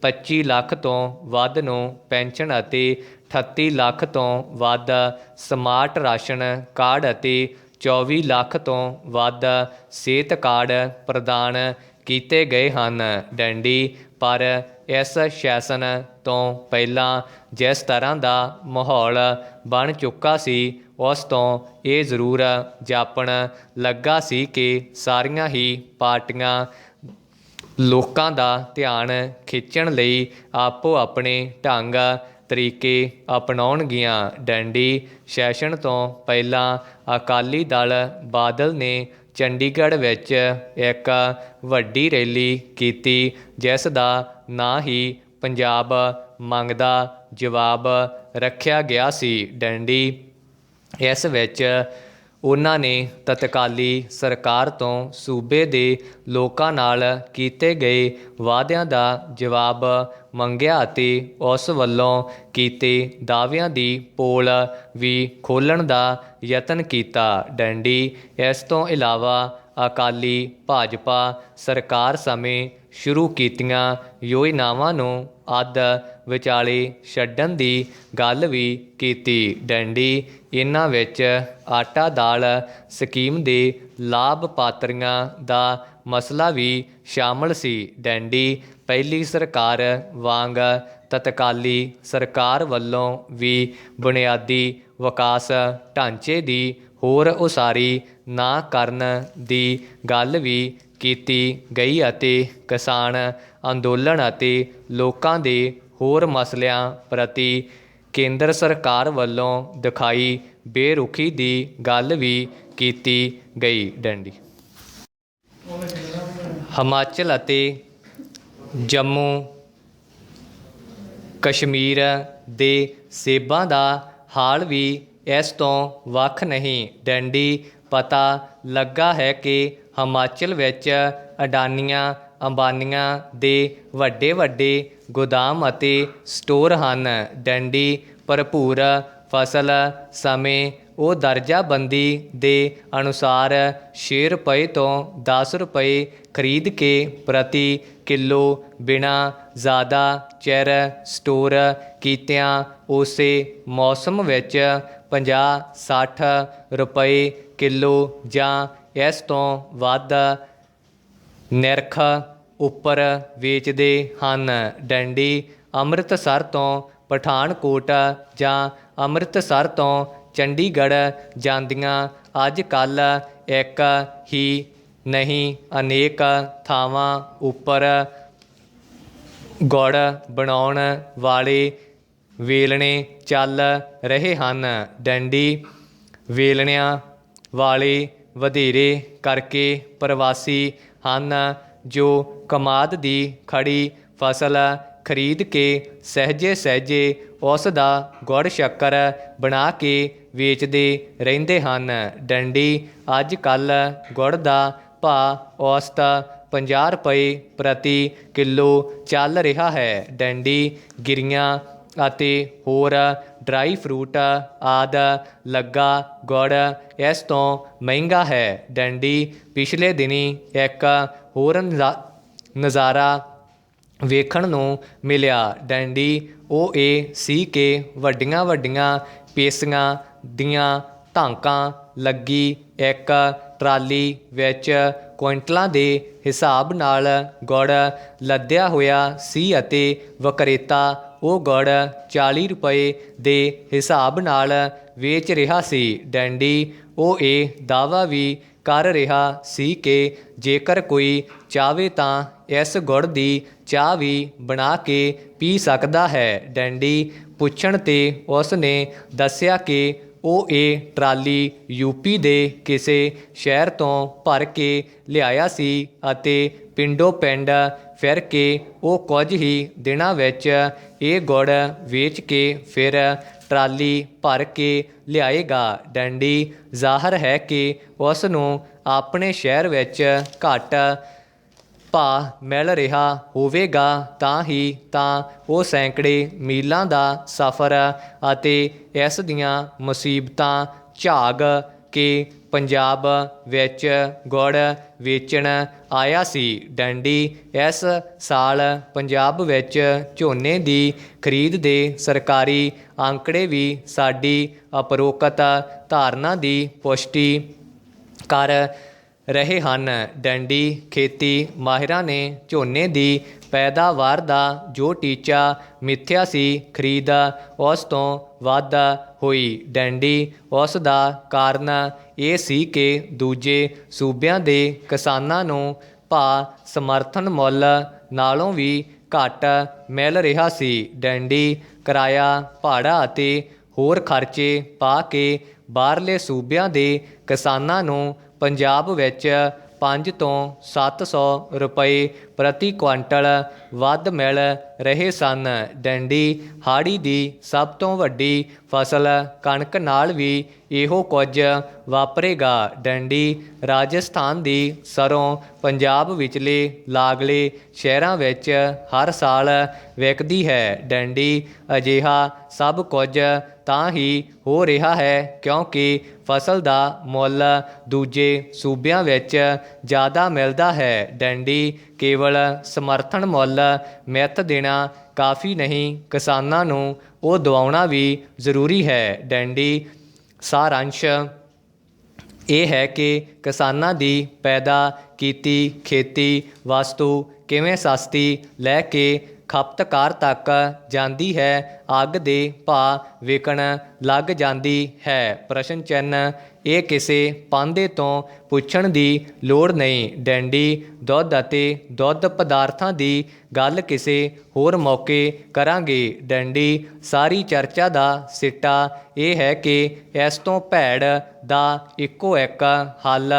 Speaker 1: 25 ਲੱਖ ਤੋਂ ਵੱਧ ਨੂੰ ਪੈਨਸ਼ਨ ਅਤੇ 38 ਲੱਖ ਤੋਂ ਵੱਧ ਸਮਾਰਟ ਰਾਸ਼ਨ ਕਾਰਡ ਅਤੇ 24 ਲੱਖ ਤੋਂ ਵੱਧ ਸਿਹਤ ਕਾਰਡ ਪ੍ਰਦਾਨ ਕੀਤੇ ਗਏ ਹਨ। ਡੈਂਡੀ ਪਰ ਇਸ ਸੈਸ਼ਨ ਤੋਂ ਪਹਿਲਾਂ ਜਿਸ ਤਰ੍ਹਾਂ ਦਾ ਮਾਹੌਲ ਬਣ ਚੁੱਕਾ ਸੀ, ਉਸ ਤੋਂ ਇਹ ਜ਼ਰੂਰ ਜਾਪਣ ਲੱਗਾ ਸੀ ਕਿ ਸਾਰੀਆਂ ਹੀ ਪਾਰਟੀਆਂ ਲੋਕਾਂ ਦਾ ਧਿਆਨ ਖਿੱਚਣ ਲਈ ਆਪੋ ਆਪਣੇ ਢੰਗ ਤਰੀਕੇ ਅਪਣਾਉਣਗੀਆਂ। ਡੈਂਡੀ ਸੈਸ਼ਨ ਤੋਂ ਪਹਿਲਾਂ ਅਕਾਲੀ ਦਲ ਬਾਦਲ ਨੇ ਚੰਡੀਗੜ੍ਹ ਵਿੱਚ ਇੱਕ ਵੱਡੀ ਰੈਲੀ ਕੀਤੀ, ਜਿਸ ਦਾ ਨਾਂ ਹੀ ਪੰਜਾਬ ਮੰਗਦਾ ਜਵਾਬ ਰੱਖਿਆ ਗਿਆ ਸੀ। ਡੈਂਡੀ ਇਸ ਵਿੱਚ ਉਹਨਾਂ ਨੇ ਤਤਕਾਲੀ ਸਰਕਾਰ ਤੋਂ ਸੂਬੇ ਦੇ ਲੋਕਾਂ ਨਾਲ ਕੀਤੇ ਗਏ ਵਾਅਦਿਆਂ ਦਾ ਜਵਾਬ ਮੰਗਿਆ ਅਤੇ ਉਸ ਵੱਲੋਂ ਕੀਤੇ ਦਾਅਵਿਆਂ ਦੀ ਪੋਲ ਵੀ ਖੋਲ੍ਹਣ ਦਾ ਯਤਨ ਕੀਤਾ। ਡੈਂਡੀ ਇਸ ਤੋਂ ਇਲਾਵਾ ਅਕਾਲੀ ਭਾਜਪਾ ਸਰਕਾਰ ਸਮੇਂ ਸ਼ੁਰੂ ਕੀਤੀਆਂ ਯੋਜਨਾਵਾਂ ਨੂੰ ਅੱਧ ਵਿਚਾਲੇ ਛੱਡਣ ਦੀ ਗੱਲ ਵੀ ਕੀਤੀ। ਡੈਂਡੀ ਇਹਨਾਂ ਵਿੱਚ ਆਟਾ ਦਾਲ ਸਕੀਮ ਦੇ ਲਾਭਪਾਤਰੀਆਂ ਦਾ ਮਸਲਾ ਵੀ ਸ਼ਾਮਲ ਸੀ। ਡੈਂਡੀ ਪਹਿਲੀ ਸਰਕਾਰ ਵਾਂਗ ਤਤਕਾਲੀ ਸਰਕਾਰ ਵੱਲੋਂ ਵੀ ਬੁਨਿਆਦੀ ਵਿਕਾਸ ਢਾਂਚੇ ਦੀ ਹੋਰ ਉਸਾਰੀ ਨਾ ਕਰਨ ਦੀ ਗੱਲ ਵੀ ਕੀਤੀ ਗਈ ਅਤੇ ਕਿਸਾਨ ਅੰਦੋਲਨ ਅਤੇ ਲੋਕਾਂ ਦੇ ਹੋਰ ਮਸਲਿਆਂ ਪ੍ਰਤੀ ਕੇਂਦਰ ਸਰਕਾਰ ਵੱਲੋਂ ਦਿਖਾਈ ਬੇਰੁਖੀ ਦੀ ਗੱਲ ਵੀ ਕੀਤੀ ਗਈ। ਡੈਂਡੀ ਹਿਮਾਚਲ ਅਤੇ ਜੰਮੂ ਕਸ਼ਮੀਰ ਦੇ ਸੇਬਾਂ ਦਾ ਹਾਲ ਵੀ ਇਸ ਤੋਂ ਵੱਖ ਨਹੀਂ। ਡੈਂਡੀ ਪਤਾ ਲੱਗਾ ਹੈ ਕਿ ਹਿਮਾਚਲ ਵਿੱਚ ਅਡਾਨੀਆਂ ਅੰਬਾਨੀਆਂ ਦੇ ਵੱਡੇ ਵੱਡੇ ਗੋਦਾਮ ਅਤੇ ਸਟੋਰ ਹਨ। ਡੈਂਡੀ ਭਰਪੂਰ ਫਸਲ ਸਮੇਂ ਉਹ ਦਰਜਾਬੰਦੀ ਦੇ ਅਨੁਸਾਰ 6 ਰੁਪਏ ਤੋਂ 10 ਰੁਪਏ ਖਰੀਦ ਕੇ ਪ੍ਰਤੀ ਕਿਲੋ ਬਿਨਾਂ ਜ਼ਿਆਦਾ ਚਿਰ ਸਟੋਰ ਕੀਤਿਆਂ ਉਸੇ ਮੌਸਮ ਵਿੱਚ 50-60 ਰੁਪਏ ਕਿਲੋ ਜਾਂ ਇਸ ਤੋਂ ਵੱਧ ਨਿਰਖ ਉੱਪਰ ਵੇਚਦੇ ਹਨ। ਡੈਂਡੀ ਅੰਮ੍ਰਿਤਸਰ ਤੋਂ ਪਠਾਨਕੋਟ ਜਾਂ ਅੰਮ੍ਰਿਤਸਰ ਤੋਂ ਚੰਡੀਗੜ੍ਹ ਜਾਂਦੀਆਂ ਅੱਜ ਕੱਲ੍ਹ ਇੱਕ ਹੀ ਨਹੀਂ ਅਨੇਕ ਥਾਵਾਂ ਉੱਪਰ ਗੁੜ ਬਣਾਉਣ ਵਾਲੇ ਵੇਲਣੇ ਚੱਲ ਰਹੇ ਹਨ। ਡੈਂਡੀ ਵੇਲਣਿਆਂ ਵਾਲੇ ਵਧੇਰੇ ਕਰਕੇ ਪ੍ਰਵਾਸੀ ਹਨ, ਜੋ ਕਮਾਦ ਦੀ ਖੜੀ ਫਸਲ ਖਰੀਦ ਕੇ ਸਹਿਜੇ ਸਹਿਜੇ ਉਸ ਦਾ ਗੁੜ ਸ਼ੱਕਰ ਬਣਾ ਕੇ ਵੇਚਦੇ ਰਹਿੰਦੇ ਹਨ। ਡੈਂਡੀ ਅੱਜ ਕੱਲ੍ਹ ਗੁੜ ਦਾ ਭਾਅ ਔਸਤ 50 ਰੁਪਏ ਪ੍ਰਤੀ ਕਿਲੋ ਚੱਲ ਰਿਹਾ ਹੈ। ਡੈਂਡੀ ਗਿਰੀਆਂ ਅਤੇ ਹੋਰ ਡਰਾਈ ਫਰੂਟ ਆਦਿ ਲੱਗਾ ਗੁੜ ਇਸ ਤੋਂ ਮਹਿੰਗਾ ਹੈ। ਡੈਂਡੀ ਪਿਛਲੇ ਦਿਨੀਂ ਇੱਕ ਹੋਰ ਨਜ਼ਾਰਾ ਵੇਖਣ ਨੂੰ ਮਿਲਿਆ। ਡੈਂਡੀ ਉਹ ਇਹ ਸੀ ਕਿ ਵੱਡੀਆਂ ਵੱਡੀਆਂ ਪੇਸੀਆਂ ਦੀਆਂ ਧਾਕਾਂ ਲੱਗੀ ਇੱਕ ਟਰਾਲੀ ਵਿੱਚ ਕੁਇੰਟਲਾਂ ਦੇ ਹਿਸਾਬ ਨਾਲ ਗੁੜ ਲੱਦਿਆ ਹੋਇਆ ਸੀ ਅਤੇ ਵਿਕਰੇਤਾ ਉਹ ਗੁੜ 40 ਰੁਪਏ ਦੇ ਹਿਸਾਬ ਨਾਲ ਵੇਚ ਰਿਹਾ ਸੀ। ਡੈਂਡੀ ਉਹ ਇਹ ਦਾਅਵਾ ਵੀ ਕਰ ਰਿਹਾ ਸੀ ਕਿ ਜੇਕਰ ਕੋਈ ਚਾਹਵੇ ਤਾਂ ਇਸ ਗੁੜ ਦੀ ਚਾਹ ਵੀ ਬਣਾ ਕੇ ਪੀ ਸਕਦਾ ਹੈ। ਡੈਂਡੀ ਪੁੱਛਣ 'ਤੇ ਉਸ ਨੇ ਦੱਸਿਆ ਕਿ ਉਹ ਇਹ ਟਰਾਲੀ ਯੂਪੀ ਦੇ ਕਿਸੇ ਸ਼ਹਿਰ ਤੋਂ ਭਰ ਕੇ ਲਿਆਇਆ ਸੀ ਅਤੇ ਪਿੰਡੋਂ ਪਿੰਡ ਫਿਰ ਕੇ ਉਹ ਕੁਝ ਹੀ ਦਿਨਾਂ ਵਿੱਚ ਇਹ ਗੁੜ ਵੇਚ ਕੇ ਫਿਰ ਟਰਾਲੀ ਭਰ ਕੇ ਲਿਆਏਗਾ। ਡੈਂਡੀ ਜ਼ਾਹਰ ਹੈ ਕਿ ਉਸ ਨੂੰ ਆਪਣੇ ਸ਼ਹਿਰ ਵਿੱਚ ਘੱਟ ਭਾਅ ਮਿਲ ਰਿਹਾ ਹੋਵੇਗਾ, ਤਾਂ ਹੀ ਤਾਂ ਉਹ ਸੈਂਕੜੇ ਮੀਲਾਂ ਦਾ ਸਫ਼ਰ ਅਤੇ ਇਸ ਦੀਆਂ ਮੁਸੀਬਤਾਂ ਝਾਗ ਕੇ ਪੰਜਾਬ ਵਿੱਚ ਗੁੜ ਵੇਚਣ ਆਇਆ ਸੀ। ਡੈਂਡੀ ਇਸ ਸਾਲ ਪੰਜਾਬ ਵਿੱਚ ਝੋਨੇ ਦੀ ਖਰੀਦ ਦੇ ਸਰਕਾਰੀ ਅੰਕੜੇ ਵੀ ਸਾਡੀ ਉਪਰੋਕਤ ਧਾਰਨਾ ਦੀ ਪੁਸ਼ਟੀ ਕਰ ਰਹੇ ਹਨ। ਡੈਂਡੀ ਖੇਤੀ ਮਾਹਿਰਾਂ ਨੇ ਝੋਨੇ ਦੀ ਪੈਦਾਵਾਰ ਦਾ ਜੋ ਟੀਚਾ ਮਿੱਥਿਆ ਸੀ, ਖਰੀਦ ਉਸ ਤੋਂ ਵੱਧ ਹੋਈ। ਡੈਂਡੀ ਉਸ ਦਾ ਕਾਰਨ ਇਹ ਸੀ ਕਿ ਦੂਜੇ ਸੂਬਿਆਂ ਦੇ ਕਿਸਾਨਾਂ ਨੂੰ ਭਾਅ ਸਮਰਥਨ ਮੁੱਲ ਨਾਲੋਂ ਵੀ ਘੱਟ ਮਿਲ ਰਿਹਾ ਸੀ। ਡੈਂਡੀ ਕਿਰਾਇਆ ਭਾੜਾ ਅਤੇ ਹੋਰ ਖਰਚੇ ਪਾ ਕੇ ਬਾਹਰਲੇ ਸੂਬਿਆਂ ਦੇ ਕਿਸਾਨਾਂ ਨੂੰ ਪੰਜਾਬ ਵਿੱਚ 500 ਤੋਂ 700 ਰੁਪਏ ਪ੍ਰਤੀ ਕੁਆਂਟਲ ਵੱਧ ਮਿਲ ਰਹੇ ਸਨ। ਡੈਂਡੀ ਹਾੜੀ ਦੀ ਸਭ ਤੋਂ ਵੱਡੀ ਫਸਲ ਕਣਕ ਨਾਲ ਵੀ ਇਹੋ ਕੁਝ ਵਾਪਰੇਗਾ। ਡੈਂਡੀ ਰਾਜਸਥਾਨ ਦੀ ਸਰੋਂ ਪੰਜਾਬ ਵਿਚਲੇ ਲਾਗਲੇ ਸ਼ਹਿਰਾਂ ਵਿੱਚ ਹਰ ਸਾਲ ਵਿਕਦੀ ਹੈ। ਡੈਂਡੀ ਅਜਿਹਾ ਸਭ ਕੁਝ ਤਾਂ ਹੀ ਹੋ ਰਿਹਾ ਹੈ ਕਿਉਂਕਿ ਫਸਲ ਦਾ ਮੁੱਲ ਦੂਜੇ ਸੂਬਿਆਂ ਵਿੱਚ ਜ਼ਿਆਦਾ ਮਿਲਦਾ ਹੈ। ਡੈਂਡੀ ਕੇਵਲ ਸਮਰਥਨ ਮੁੱਲ ਮਿੱਥ ਦੇਣਾ ਕਾਫੀ ਨਹੀਂ, ਕਿਸਾਨਾਂ ਨੂੰ ਉਹ ਦਿਵਾਉਣਾ ਵੀ ਜ਼ਰੂਰੀ ਹੈ। ਡੈਂਡੀ ਸਾਰਾਂਸ਼ ਇਹ ਹੈ ਕਿ ਕਿਸਾਨਾਂ ਦੀ ਪੈਦਾ ਕੀਤੀ ਖੇਤੀ ਵਸਤੂ ਕਿਵੇਂ ਸਸਤੀ ਲੈ ਕੇ ਖਪਤਕਾਰ ਤੱਕ ਜਾਂਦੀ ਹੈ, ਅੱਗ ਦੇ ਭਾਅ ਵਿਕਣ ਲੱਗ ਜਾਂਦੀ ਹੈ। ਪ੍ਰਸ਼ਨ ਚਿੰਨ੍ਹ ਇਹ ਕਿਸੇ ਪਾਂਧੇ ਤੋਂ ਪੁੱਛਣ ਦੀ ਲੋੜ ਨਹੀਂ। ਡੈਂਡੀ ਦੁੱਧ ਅਤੇ ਦੁੱਧ ਪਦਾਰਥਾਂ ਦੀ ਗੱਲ ਕਿਸੇ ਹੋਰ ਮੌਕੇ ਕਰਾਂਗੇ। ਡੈਂਡੀ ਸਾਰੀ ਚਰਚਾ ਦਾ ਸਿੱਟਾ ਇਹ ਹੈ ਕਿ ਇਸ ਤੋਂ ਭੈੜ ਦਾ ਇੱਕੋ ਇੱਕ ਹੱਲ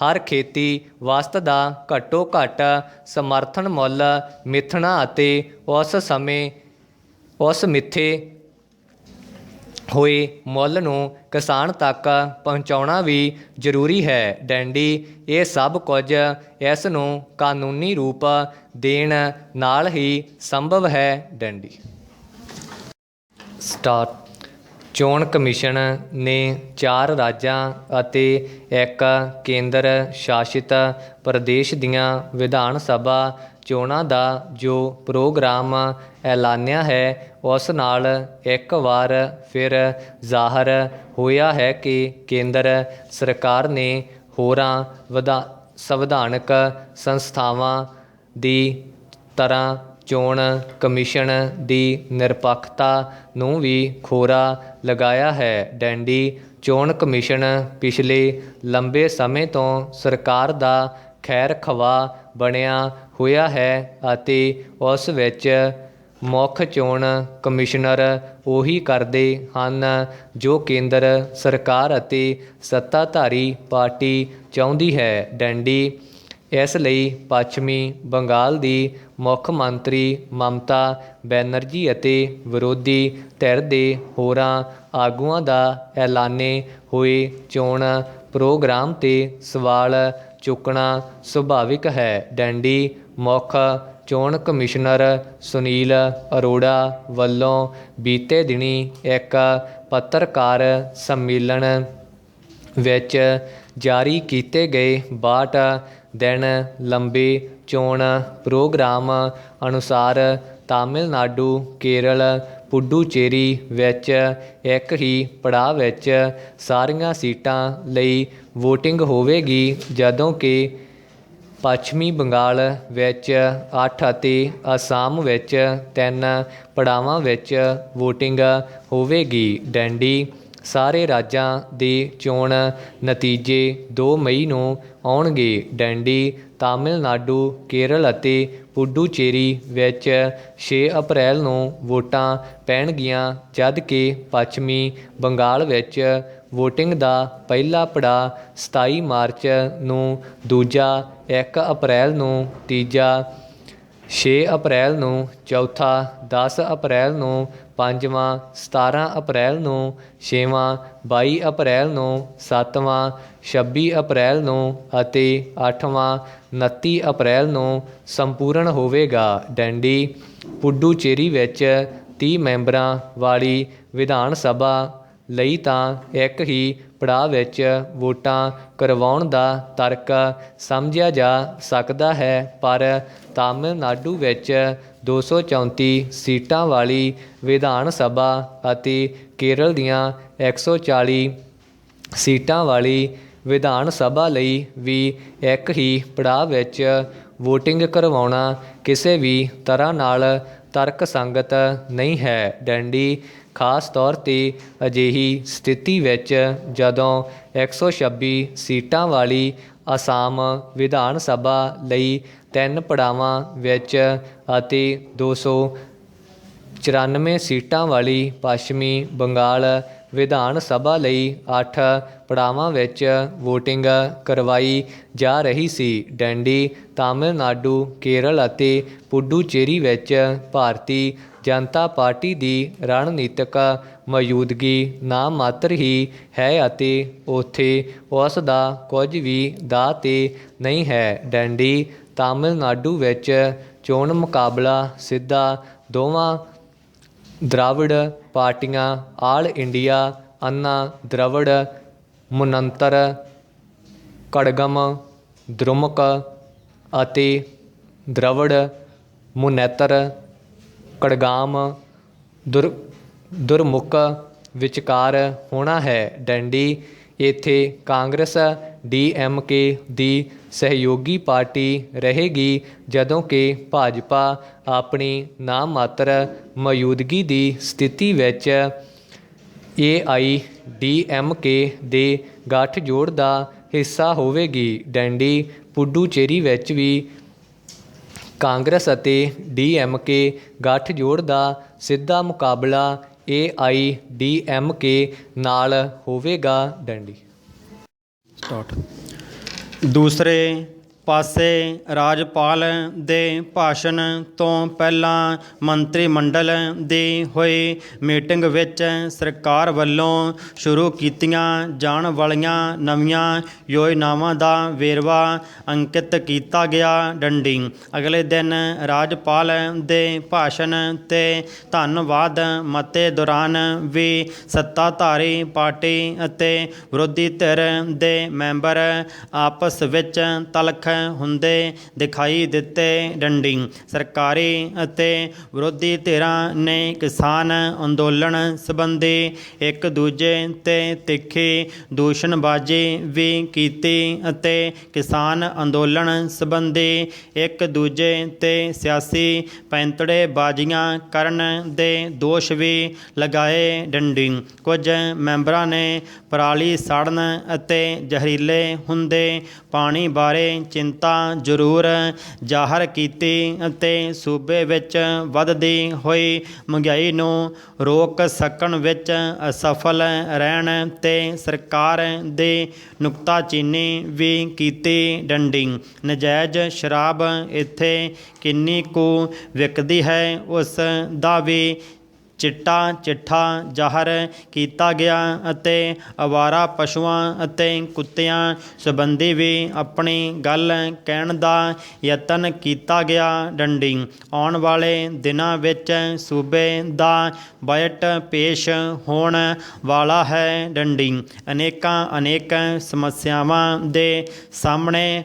Speaker 1: ਹਰ ਖੇਤੀ ਵਸਤ ਦਾ ਘੱਟੋ ਘੱਟ ਸਮਰਥਨ ਮੁੱਲ ਮਿਥਣਾ ਅਤੇ ਉਸ ਸਮੇਂ ਉਸ ਮਿੱਥੇ ਹੋਏ ਮੁੱਲ ਨੂੰ ਕਿਸਾਨ ਤੱਕ ਪਹੁੰਚਾਉਣਾ ਵੀ ਜ਼ਰੂਰੀ ਹੈ। ਡੈਂਡੀ ਇਹ ਸਭ ਕੁਝ ਇਸ ਨੂੰ ਕਾਨੂੰਨੀ ਰੂਪ ਦੇਣ ਨਾਲ ਹੀ ਸੰਭਵ ਹੈ। ਡੈਂਡੀ ਸਟਾਰਟ ਚੋਣ ਕਮਿਸ਼ਨ ਨੇ 4 ਰਾਜਾਂ ਅਤੇ 1 ਕੇਂਦਰ ਸ਼ਾਸਿਤ ਪ੍ਰਦੇਸ਼ ਦੀਆਂ ਵਿਧਾਨ ਸਭਾ ਚੋਣਾਂ ਦਾ ਜੋ ਪ੍ਰੋਗਰਾਮ ਐਲਾਨਿਆ ਹੈ, ਉਸ ਨਾਲ ਇੱਕ ਵਾਰ ਫਿਰ ਜ਼ਾਹਰ ਹੋਇਆ ਹੈ ਕਿ ਕੇਂਦਰ ਸਰਕਾਰ ਨੇ ਹੋਰਾਂ ਸੰਵਿਧਾਨਕ ਸੰਸਥਾਵਾਂ ਦੀ ਤਰ੍ਹਾਂ ਚੋਣ ਕਮਿਸ਼ਨ ਦੀ ਨਿਰਪੱਖਤਾ ਨੂੰ ਵੀ ਖੋਰਾ ਲਗਾਇਆ ਹੈ। ਡੈਂਡੀ ਚੋਣ ਕਮਿਸ਼ਨ ਪਿਛਲੇ ਲੰਬੇ ਸਮੇਂ ਤੋਂ ਸਰਕਾਰ ਦਾ ਖੈਰ ਖਵਾਹ ਬਣਿਆ ਹੋਇਆ ਹੈ ਅਤੇ ਉਸ ਵਿੱਚ ਮੁੱਖ ਚੋਣ ਕਮਿਸ਼ਨਰ ਉਹੀ ਕਰਦੇ ਹਨ ਜੋ ਕੇਂਦਰ ਸਰਕਾਰ ਅਤੇ ਸੱਤਾਧਾਰੀ ਪਾਰਟੀ ਚਾਹੁੰਦੀ ਹੈ। ਡੈਂਡੀ ਇਸ ਲਈ ਪੱਛਮੀ ਬੰਗਾਲ ਦੀ ਮੁੱਖ ਮੰਤਰੀ ਮਮਤਾ ਬੈਨਰਜੀ ਅਤੇ ਵਿਰੋਧੀ ਧਿਰ ਦੇ ਹੋਰਾਂ ਆਗੂਆਂ ਦਾ ਐਲਾਨੇ ਹੋਏ ਚੋਣ ਪ੍ਰੋਗਰਾਮ 'ਤੇ ਸਵਾਲ ਚੁੱਕਣਾ ਸੁਭਾਵਿਕ ਹੈ। ਡੈਂਡੀ ਮੁੱਖ ਚੋਣ ਕਮਿਸ਼ਨਰ ਸੁਨੀਲ ਅਰੋੜਾ ਵੱਲੋਂ ਬੀਤੇ ਦਿਨੀਂ ਇੱਕ ਪੱਤਰਕਾਰ ਸੰਮੇਲਨ ਵਿੱਚ ਜਾਰੀ ਕੀਤੇ ਗਏ 62 ਦਿਨ ਲੰਬੇ ਚੋਣ ਪ੍ਰੋਗਰਾਮ ਅਨੁਸਾਰ ਤਾਮਿਲਨਾਡੂ, ਕੇਰਲ, ਪੁਡੂਚੇਰੀ ਵਿੱਚ ਇੱਕ ਹੀ ਪੜਾਅ ਵਿੱਚ ਸਾਰੀਆਂ ਸੀਟਾਂ ਲਈ ਵੋਟਿੰਗ ਹੋਵੇਗੀ, ਜਦੋਂ ਕਿ ਪੱਛਮੀ ਬੰਗਾਲ ਵਿੱਚ 8 ਅਤੇ ਅਸਾਮ ਵਿੱਚ 3 ਪੜਾਵਾਂ ਵਿੱਚ ਵੋਟਿੰਗ ਹੋਵੇਗੀ। ਡੈਂਡੀ ਸਾਰੇ ਰਾਜਾਂ ਦੇ ਚੋਣ ਨਤੀਜੇ 2 ਮਈ ਨੂੰ ਆਉਣਗੇ। ਡੈਂਡੀ ਤਾਮਿਲਨਾਡੂ, ਕੇਰਲ ਅਤੇ ਪੁਡੂਚੇਰੀ ਵਿੱਚ 6 ਅਪ੍ਰੈਲ ਨੂੰ ਵੋਟਾਂ ਪੈਣਗੀਆਂ, ਜਦਕਿ ਪੱਛਮੀ ਬੰਗਾਲ ਵਿੱਚ ਵੋਟਿੰਗ ਦਾ ਪਹਿਲਾ ਪੜਾਅ 27 ਮਾਰਚ ਨੂੰ, ਦੂਜਾ 1 ਅਪ੍ਰੈਲ ਨੂੰ, ਤੀਜਾ 6 ਅਪ੍ਰੈਲ ਨੂੰ, ਚੌਥਾ 10 ਅਪ੍ਰੈਲ ਨੂੰ, ਪੰਜਵਾਂ 17 ਅਪ੍ਰੈਲ ਨੂੰ, ਛੇਵਾਂ 22 ਅਪ੍ਰੈਲ ਨੂੰ, ਸੱਤਵਾਂ 26 ਅਪ੍ਰੈਲ ਨੂੰ ਅਤੇ ਅੱਠਵਾਂ 29 ਅਪ੍ਰੈਲ ਨੂੰ ਸੰਪੂਰਨ ਹੋਵੇਗਾ। ਡੈਂਡੀ ਪੁਡੂਚੇਰੀ ਵਿੱਚ 30 ਮੈਂਬਰਾਂ ਵਾਲੀ ਵਿਧਾਨ ਸਭਾ ਲਈ ਤਾਂ ਇੱਕ ਹੀ ਪੜਾਅ ਵਿੱਚ ਵੋਟਾਂ ਕਰਵਾਉਣ ਦਾ ਤਰਕ ਸਮਝਿਆ ਜਾ ਸਕਦਾ ਹੈ, ਪਰ ਤਾਮਿਲਨਾਡੂ ਵਿੱਚ 234 ਸੀਟਾਂ ਵਾਲੀ ਵਿਧਾਨ ਸਭਾ ਅਤੇ ਕੇਰਲ ਦੀਆਂ 140 ਸੀਟਾਂ ਵਾਲੀ ਵਿਧਾਨ ਸਭਾ ਲਈ ਵੀ ਇੱਕ ਹੀ ਪੜਾਅ ਵਿੱਚ ਵੋਟਿੰਗ ਕਰਵਾਉਣਾ ਕਿਸੇ ਵੀ ਤਰ੍ਹਾਂ ਨਾਲ ਤਰਕਸੰਗਤ ਨਹੀਂ ਹੈ। ਡੈਂਡੀ ਖਾਸ ਤੌਰ 'ਤੇ ਅਜਿਹੀ ਸਥਿਤੀ ਵਿੱਚ ਜਦੋਂ 126 ਸੀਟਾਂ ਵਾਲੀ ਅਸਾਮ ਵਿਧਾਨ ਸਭਾ ਲਈ 3 ਪੜਾਵਾਂ ਵਿੱਚ ਅਤੇ 294 ਸੀਟਾਂ ਵਾਲੀ ਪੱਛਮੀ ਬੰਗਾਲ ਵਿਧਾਨ ਸਭਾ ਲਈ 8 ਪੜਾਵਾਂ ਵਿੱਚ ਵੋਟਿੰਗ ਕਰਵਾਈ ਜਾ ਰਹੀ ਸੀ। ਡੈਂਡੀ ਤਾਮਿਲਨਾਡੂ, ਕੇਰਲ ਅਤੇ ਪੁਡੂਚੇਰੀ ਵਿੱਚ ਭਾਰਤੀ ਜਨਤਾ ਪਾਰਟੀ ਦੀ ਰਣਨੀਤਕ ਮੌਜੂਦਗੀ ਨਾਮਾਤਰ ਹੀ ਹੈ ਅਤੇ ਉੱਥੇ ਉਸ ਦਾ ਕੁਝ ਵੀ ਦਾਅ 'ਤੇ ਨਹੀਂ ਹੈ। ਡੈਂਡੀ ਤਾਮਿਲਨਾਡੂ ਵਿੱਚ ਚੋਣ ਮੁਕਾਬਲਾ ਸਿੱਧਾ ਦੋਵਾਂ ਦ੍ਰਾਵਿੜ ਪਾਰਟੀਆਂ ਆਲ ਇੰਡੀਆ ਅੰਨਾ ਦ੍ਰਵਿੜ ਮੁਨੰਤਰ ਕੜਗਮ ਦ੍ਰੁਮਕ ਅਤੇ ਦ੍ਰਵਿੜ ਮੁਨੇਤਰ ਕੜਗਾਮ ਦੁਰਮੁਖ ਵਿਚਕਾਰ ਹੋਣਾ ਹੈ। ਡੈਂਡੀ ਇੱਥੇ ਕਾਂਗਰਸ DMK ਦੀ ਸਹਿਯੋਗੀ ਪਾਰਟੀ ਰਹੇਗੀ, ਜਦੋਂ ਕਿ ਭਾਜਪਾ ਆਪਣੀ ਨਾਮਾਤਰ ਮੌਜੂਦਗੀ ਦੀ ਸਥਿਤੀ ਵਿੱਚ AIADMK ਦੇ ਗੱਠਜੋੜ ਦਾ ਹਿੱਸਾ ਹੋਵੇਗੀ। ਡੈਂਡੀ ਪੁਡੂਚੇਰੀ ਵਿੱਚ ਵੀ ਕਾਂਗਰਸ ਅਤੇ DMK ਗੱਠਜੋੜ ਦਾ ਸਿੱਧਾ ਮੁਕਾਬਲਾ AIADMK ਨਾਲ ਹੋਵੇਗਾ। ਡੈਂਡੀ
Speaker 2: ਦੂਸਰੇ ਪਾਸੇ ਰਾਜਪਾਲ ਦੇ ਭਾਸ਼ਣ ਤੋਂ ਪਹਿਲਾਂ ਮੰਤਰੀ ਮੰਡਲ ਦੀ ਹੋਈ ਮੀਟਿੰਗ ਵਿੱਚ ਸਰਕਾਰ ਵੱਲੋਂ ਸ਼ੁਰੂ ਕੀਤੀਆਂ ਜਾਣ ਵਾਲੀਆਂ ਨਵੀਆਂ ਯੋਜਨਾਵਾਂ ਦਾ ਵੇਰਵਾ ਅੰਕਿਤ ਕੀਤਾ ਗਿਆ। ਡੰਡੀ ਅਗਲੇ ਦਿਨ ਰਾਜਪਾਲ ਦੇ ਭਾਸ਼ਣ ਤੇ ਧੰਨਵਾਦ ਮਤੇ ਦੌਰਾਨ ਵੀ ਸੱਤਾਧਾਰੀ ਪਾਰਟੀ ਅਤੇ ਵਿਰੋਧੀ ਧਿਰ ਦੇ ਮੈਂਬਰ ਆਪਸ ਵਿੱਚ ਤਲਖ ਹੁੰਦੇ ਦਿਖਾਈ ਦਿੱਤੇ। ਡੰਡੀ ਸਰਕਾਰੀ ਅਤੇ ਵਿਰੋਧੀ ਧਿਰਾਂ ਨੇ ਕਿਸਾਨ ਅੰਦੋਲਨ ਸੰਬੰਧੀ ਇੱਕ ਦੂਜੇ 'ਤੇ ਤਿੱਖੀ ਦੂਸ਼ਣਬਾਜ਼ੀ ਵੀ ਕੀਤੀ ਅਤੇ ਕਿਸਾਨ ਅੰਦੋਲਨ ਸੰਬੰਧੀ ਇੱਕ ਦੂਜੇ 'ਤੇ ਸਿਆਸੀ ਪੈਂਤੜੇਬਾਜ਼ੀਆਂ ਕਰਨ ਦੇ ਦੋਸ਼ ਵੀ ਲਗਾਏ। ਡੰਡੀ ਕੁਝ ਮੈਂਬਰਾਂ ਨੇ ਪਰਾਲੀ ਸਾੜਨ ਅਤੇ ਜ਼ਹਿਰੀਲੇ ਹੁੰਦੇ ਪਾਣੀ ਬਾਰੇ ਚਿੰਤਾ ਜ਼ਰੂਰ ਜ਼ਾਹਰ ਕੀਤੀ ਅਤੇ ਸੂਬੇ ਵਿੱਚ ਵੱਧਦੀ ਹੋਈ ਮਹਿੰਗਾਈ ਨੂੰ ਰੋਕ ਸਕਣ ਵਿੱਚ ਅਸਫਲ ਰਹਿਣ 'ਤੇ ਸਰਕਾਰ ਦੀ ਨੁਕਤਾਚੀਨੀ ਵੀ ਕੀਤੀ। ਡੰਡੀ ਨਜਾਇਜ਼ ਸ਼ਰਾਬ ਇੱਥੇ ਕਿੰਨੀ ਕੁ ਵਿਕਦੀ ਹੈ, ਉਸ ਦਾ ਵੀ ਚਿੱਠਾ ਜ਼ਾਹਰ ਕੀਤਾ ਗਿਆ ਅਤੇ ਅਵਾਰਾ ਪਸ਼ੂਆਂ ਅਤੇ ਕੁੱਤਿਆਂ ਸੰਬੰਧੀ ਵੀ ਆਪਣੀ ਗੱਲ ਕਹਿਣ ਦਾ ਯਤਨ ਕੀਤਾ ਗਿਆ। ਡੰਡੀ ਆਉਣ ਵਾਲੇ ਦਿਨਾਂ ਵਿੱਚ ਸੂਬੇ ਦਾ ਬਜਟ ਪੇਸ਼ ਹੋਣ ਵਾਲਾ ਹੈ। ਡੰਡੀ ਅਨੇਕ ਸਮੱਸਿਆਵਾਂ ਦੇ ਸਾਹਮਣੇ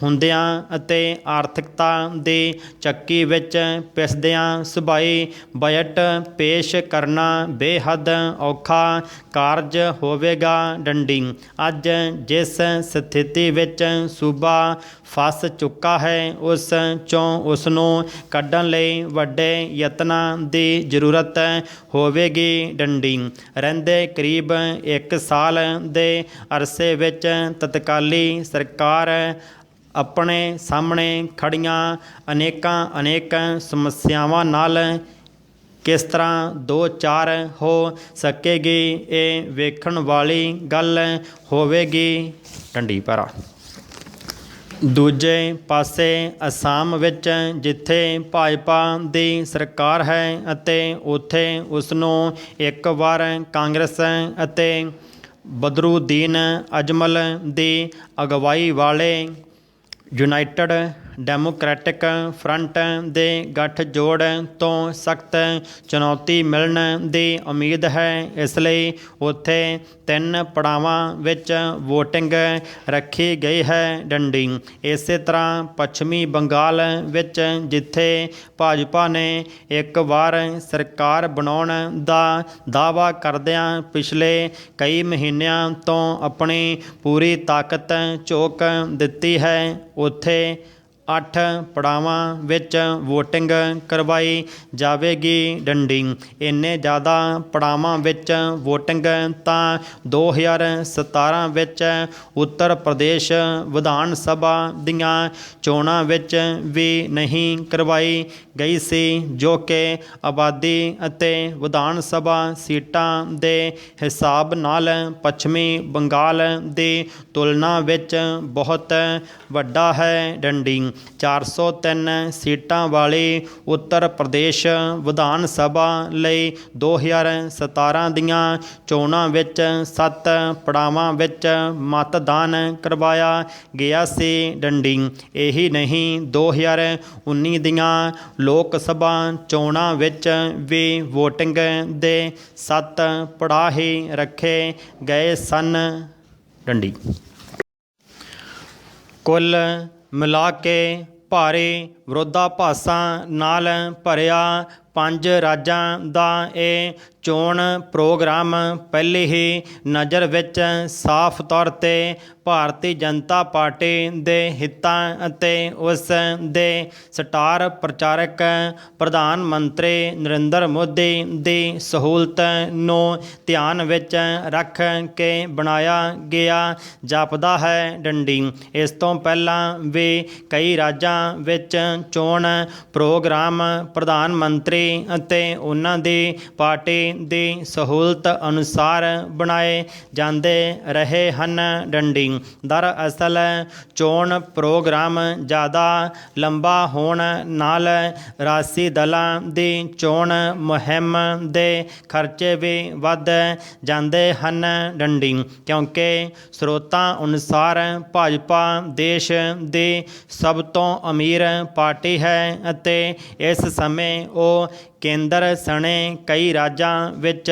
Speaker 2: ਹੁੰਦਿਆਂ ਅਤੇ ਆਰਥਿਕਤਾ ਦੀ ਚੱਕੀ ਵਿੱਚ ਪਿਸਦਿਆਂ ਸੂਬਾਈ ਬਜਟ ਪੇਸ਼ ਕਰਨਾ ਬੇਹੱਦ ਔਖਾ ਕਾਰਜ ਹੋਵੇਗਾ। ਡੰਡੀ ਅੱਜ ਜਿਸ ਸਥਿਤੀ ਵਿੱਚ ਸੂਬਾ ਫਸ ਚੁੱਕਾ ਹੈ ਉਸ ਚੋਂ ਉਸ ਨੂੰ ਕੱਢਣ ਲਈ ਵੱਡੇ ਯਤਨਾਂ ਦੀ ਜ਼ਰੂਰਤ ਹੋਵੇਗੀ। ਡੰਡੀ ਰਹਿੰਦੇ ਕਰੀਬ 1 ਸਾਲ ਦੇ ਅਰਸੇ ਵਿੱਚ ਤਤਕਾਲੀ ਸਰਕਾਰ ਆਪਣੇ ਸਾਹਮਣੇ ਖੜੀਆਂ ਅਨੇਕ ਸਮੱਸਿਆਵਾਂ ਨਾਲ ਕਿਸ ਤਰ੍ਹਾਂ ਦੋ ਚਾਰ ਹੋ ਸਕੇਗੀ, ਇਹ ਵੇਖਣ ਵਾਲੀ ਗੱਲ ਹੋਵੇਗੀ। ਡੰਡੀ ਪਾਰਾ ਦੂਜੇ ਪਾਸੇ ਅਸਾਮ ਵਿੱਚ ਜਿੱਥੇ ਭਾਜਪਾ ਦੀ ਸਰਕਾਰ ਹੈ ਅਤੇ ਉੱਥੇ ਉਸ ਨੂੰ ਇੱਕ ਵਾਰ ਕਾਂਗਰਸ ਅਤੇ ਬਦਰੂਦੀਨ ਅਜਮਲ ਦੀ ਅਗਵਾਈ ਵਾਲੇ ਯੂਨਾਈਟਿਡ ਡੈਮੋਕ੍ਰੈਟਿਕ ਫਰੰਟ ਦੇ ਗੱਠਜੋੜ ਤੋਂ ਸਖਤ ਚੁਣੌਤੀ ਮਿਲਣ ਦੀ ਉਮੀਦ ਹੈ। ਇਸ ਲਈ ਉੱਥੇ 3 ਪੜਾਵਾਂ ਵਿੱਚ ਵੋਟਿੰਗ ਰੱਖੀ ਗਈ ਹੈ। ਡੰਡੀ ਇਸੇ ਤਰ੍ਹਾਂ ਪੱਛਮੀ ਬੰਗਾਲ ਵਿੱਚ ਜਿੱਥੇ ਭਾਜਪਾ ਨੇ ਇੱਕ ਵਾਰ ਸਰਕਾਰ ਬਣਾਉਣ ਦਾ ਦਾਅਵਾ ਕਰਦਿਆਂ ਪਿਛਲੇ ਕਈ ਮਹੀਨਿਆਂ ਤੋਂ ਆਪਣੀ ਪੂਰੀ ਤਾਕਤ ਝੋਕ ਦਿੱਤੀ ਹੈ, ਉੱਥੇ 8 ਪੜਾਵਾਂ ਵਿੱਚ ਵੋਟਿੰਗ ਕਰਵਾਈ ਜਾਵੇਗੀ। ਡੰਡੀ ਇੰਨੇ ਜ਼ਿਆਦਾ ਪੜਾਵਾਂ ਵਿੱਚ ਵੋਟਿੰਗ ਤਾਂ 2017 ਵਿੱਚ ਉੱਤਰ ਪ੍ਰਦੇਸ਼ ਵਿਧਾਨ ਸਭਾ ਦੀਆਂ ਚੋਣਾਂ ਵਿੱਚ ਵੀ ਨਹੀਂ ਕਰਵਾਈ ਗਈ ਸੀ, ਜੋ ਕਿ ਆਬਾਦੀ ਅਤੇ ਵਿਧਾਨ ਸਭਾ ਸੀਟਾਂ ਦੇ ਹਿਸਾਬ ਨਾਲ ਪੱਛਮੀ ਬੰਗਾਲ ਦੀ ਤੁਲਨਾ ਵਿੱਚ ਬਹੁਤ ਵੱਡਾ ਹੈ। ਡੰਡੀ 403 ਸੀਟਾਂ ਵਾਲੀ ਉੱਤਰ ਪ੍ਰਦੇਸ਼ ਵਿਧਾਨ ਸਭਾ ਲਈ 2017 ਦੀਆਂ ਚੋਣਾਂ ਵਿੱਚ 7 ਪੜਾਵਾਂ ਵਿੱਚ ਮਤਦਾਨ ਕਰਵਾਇਆ ਗਿਆ ਸੀ। ਡੰਡੀ ਇਹੀ ਨਹੀਂ 2019 ਦੀਆਂ ਲੋਕ ਸਭਾ ਚੋਣਾਂ ਵਿੱਚ ਵੀ ਵੋਟਿੰਗ ਦੇ 7 ਪੜਾਅ ਹੀ ਰੱਖੇ ਗਏ ਸਨ। ਡੰਡੀ ਕੁੱਲ ਮਿਲਾ ਕੇ ਭਾਰੀ ਵਿਰੋਧਾਭਾਸਾਂ ਨਾਲ ਭਰਿਆ 5 ਰਾਜਾਂ ਦਾ ਇਹ ਚੋਣ ਪ੍ਰੋਗਰਾਮ ਪਹਿਲੀ ਹੀ ਨਜ਼ਰ ਵਿੱਚ ਸਾਫ਼ ਤੌਰ 'ਤੇ ਭਾਰਤੀ ਜਨਤਾ ਪਾਰਟੀ ਦੇ ਹਿੱਤਾਂ ਅਤੇ ਉਸ ਦੇ ਸਟਾਰ ਪ੍ਰਚਾਰਕ ਪ੍ਰਧਾਨ ਮੰਤਰੀ ਨਰਿੰਦਰ ਮੋਦੀ ਦੀ ਸਹੂਲਤ ਨੂੰ ਧਿਆਨ ਵਿੱਚ ਰੱਖ ਕੇ ਬਣਾਇਆ ਗਿਆ ਜਾਪਦਾ ਹੈ। ਡੰਡੀ ਇਸ ਤੋਂ ਪਹਿਲਾਂ ਵੀ ਕਈ ਰਾਜਾਂ ਵਿੱਚ ਚੋਣ ਪ੍ਰੋਗਰਾਮ ਪ੍ਰਧਾਨ ਮੰਤਰੀ ਅਤੇ ਉਹਨਾਂ ਦੀ ਪਾਰਟੀ ਦੀ ਸਹੂਲਤ ਅਨੁਸਾਰ ਬਣਾਏ ਜਾਂਦੇ ਰਹੇ ਹਨ। ਡੰਡੀ ਦਰਅਸਲ ਚੋਣ ਪ੍ਰੋਗਰਾਮ ਜ਼ਿਆਦਾ ਲੰਬਾ ਹੋਣ ਨਾਲ ਰਾਸ਼ਟਰੀ ਦਲਾਂ ਦੀ ਚੋਣ ਮੁਹਿੰਮ ਦੇ ਖਰਚੇ ਵੀ ਵੱਧ ਜਾਂਦੇ ਹਨ। ਡੰਡੀ ਕਿਉਂਕਿ ਸਰੋਤਾਂ ਅਨੁਸਾਰ ਭਾਜਪਾ ਦੇਸ਼ ਦੀ ਸਭ ਤੋਂ ਅਮੀਰ ਪਾਰਟੀ ਹੈ ਅਤੇ ਇਸ ਸਮੇਂ ਉਹ ਕੇਂਦਰ ਸਣੇ ਕਈ ਰਾਜਾਂ ਵਿੱਚ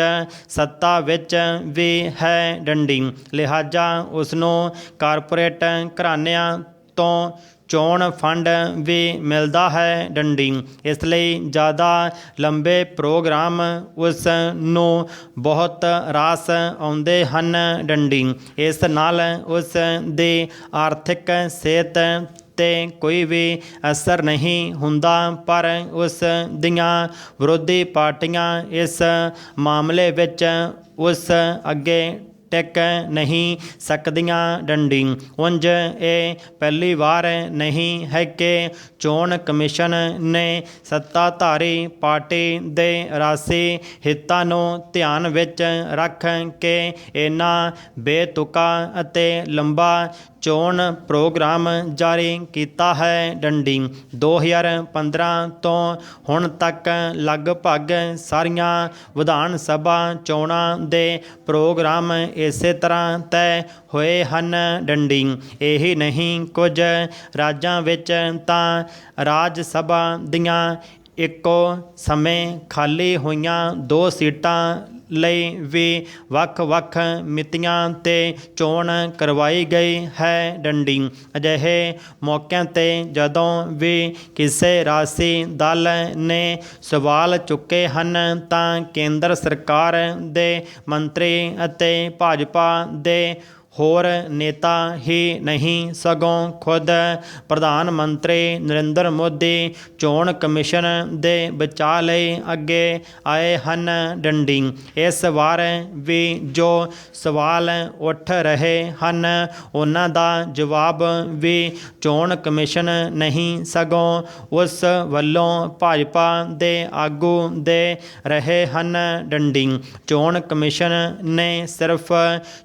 Speaker 2: ਸੱਤਾ ਵਿੱਚ ਵੀ ਹੈ। ਡੰਡੀ ਲਿਹਾਜ਼ਾ ਉਸ ਨੂੰ ਕਾਰਪੋਰੇਟ ਘਰਾਣਿਆਂ ਤੋਂ ਚੋਣ ਫੰਡ ਵੀ ਮਿਲਦਾ ਹੈ। ਡੰਡੀ ਇਸ ਲਈ ਜ਼ਿਆਦਾ ਲੰਬੇ ਪ੍ਰੋਗਰਾਮ ਉਸ ਨੂੰ ਬਹੁਤ ਰਾਸ ਆਉਂਦੇ ਹਨ। ਡੰਡੀ ਇਸ ਨਾਲ ਉਸ ਦੀ ਆਰਥਿਕ ਸਿਹਤ 'ਤੇ ਕੋਈ ਵੀ ਅਸਰ ਨਹੀਂ ਹੁੰਦਾ, ਪਰ ਉਸ ਦੀਆਂ ਵਿਰੋਧੀ ਪਾਰਟੀਆਂ ਇਸ ਮਾਮਲੇ ਵਿੱਚ ਉਸ ਅੱਗੇ ਟਿਕ ਨਹੀਂ ਸਕਦੀਆਂ। ਡੰਡੀ ਉਂਝ ਇਹ ਪਹਿਲੀ ਵਾਰ ਨਹੀਂ ਹੈ ਕਿ ਚੋਣ ਕਮਿਸ਼ਨ ਨੇ ਸੱਤਾਧਾਰੀ ਪਾਰਟੀ ਦੇ ਰਾਸ਼ਟਰੀ ਹਿੱਤਾਂ ਨੂੰ ਧਿਆਨ ਵਿੱਚ ਰੱਖ ਕੇ ਇਹਨਾਂ ਬੇਤੁਕਾ ਅਤੇ ਲੰਬਾ ਚੋਣ ਪ੍ਰੋਗਰਾਮ ਜਾਰੀ ਕੀਤਾ ਹੈ। ਡੰਡੀ 2015 ਤੋਂ ਹੁਣ ਤੱਕ ਲਗਭਗ ਸਾਰੀਆਂ ਵਿਧਾਨ ਸਭਾ ਚੋਣਾਂ ਦੇ ਪ੍ਰੋਗਰਾਮ ਇਸੇ ਤਰ੍ਹਾਂ ਤੈਅ ਹੋਏ ਹਨ। ਡੰਡੀ ਇਹੀ ਨਹੀਂ, ਕੁਝ ਰਾਜਾਂ ਵਿੱਚ ਤਾਂ ਰਾਜ ਸਭਾ ਦੀਆਂ ਇੱਕੋ ਸਮੇਂ ਖਾਲੀ ਹੋਈਆਂ 2 ਸੀਟਾਂ ਲਈ ਵੀ ਵੱਖ-ਵੱਖ ਮਿਤੀਆਂ 'ਤੇ ਚੋਣ ਕਰਵਾਈ ਗਈ ਹੈ। ਡੰਡੀ ਅਜਿਹੇ ਮੌਕਿਆਂ 'ਤੇ ਜਦੋਂ ਵੀ ਕਿਸੇ ਰਾਜਸੀ ਦਲ ਨੇ ਸਵਾਲ ਚੁੱਕੇ ਹਨ ਤਾਂ ਕੇਂਦਰ ਸਰਕਾਰ ਦੇ ਮੰਤਰੀ ਅਤੇ ਭਾਜਪਾ ਦੇ ਹੋਰ ਨੇਤਾ ਹੀ ਨਹੀਂ ਸਗੋਂ ਖੁਦ ਪ੍ਰਧਾਨ ਮੰਤਰੀ ਨਰਿੰਦਰ ਮੋਦੀ ਚੋਣ ਕਮਿਸ਼ਨ ਦੇ ਬਚਾਅ ਲਈ ਅੱਗੇ ਆਏ ਹਨ। ਡੰਡੀ ਇਸ ਵਾਰ ਵੀ ਜੋ ਸਵਾਲ ਉੱਠ ਰਹੇ ਹਨ ਉਹਨਾਂ ਦਾ ਜਵਾਬ ਵੀ ਚੋਣ ਕਮਿਸ਼ਨ ਨਹੀਂ ਸਗੋਂ ਉਸ ਵੱਲੋਂ ਭਾਜਪਾ ਦੇ ਆਗੂ ਦੇ ਰਹੇ ਹਨ। ਡੰਡੀ ਚੋਣ ਕਮਿਸ਼ਨ ਨੇ ਸਿਰਫ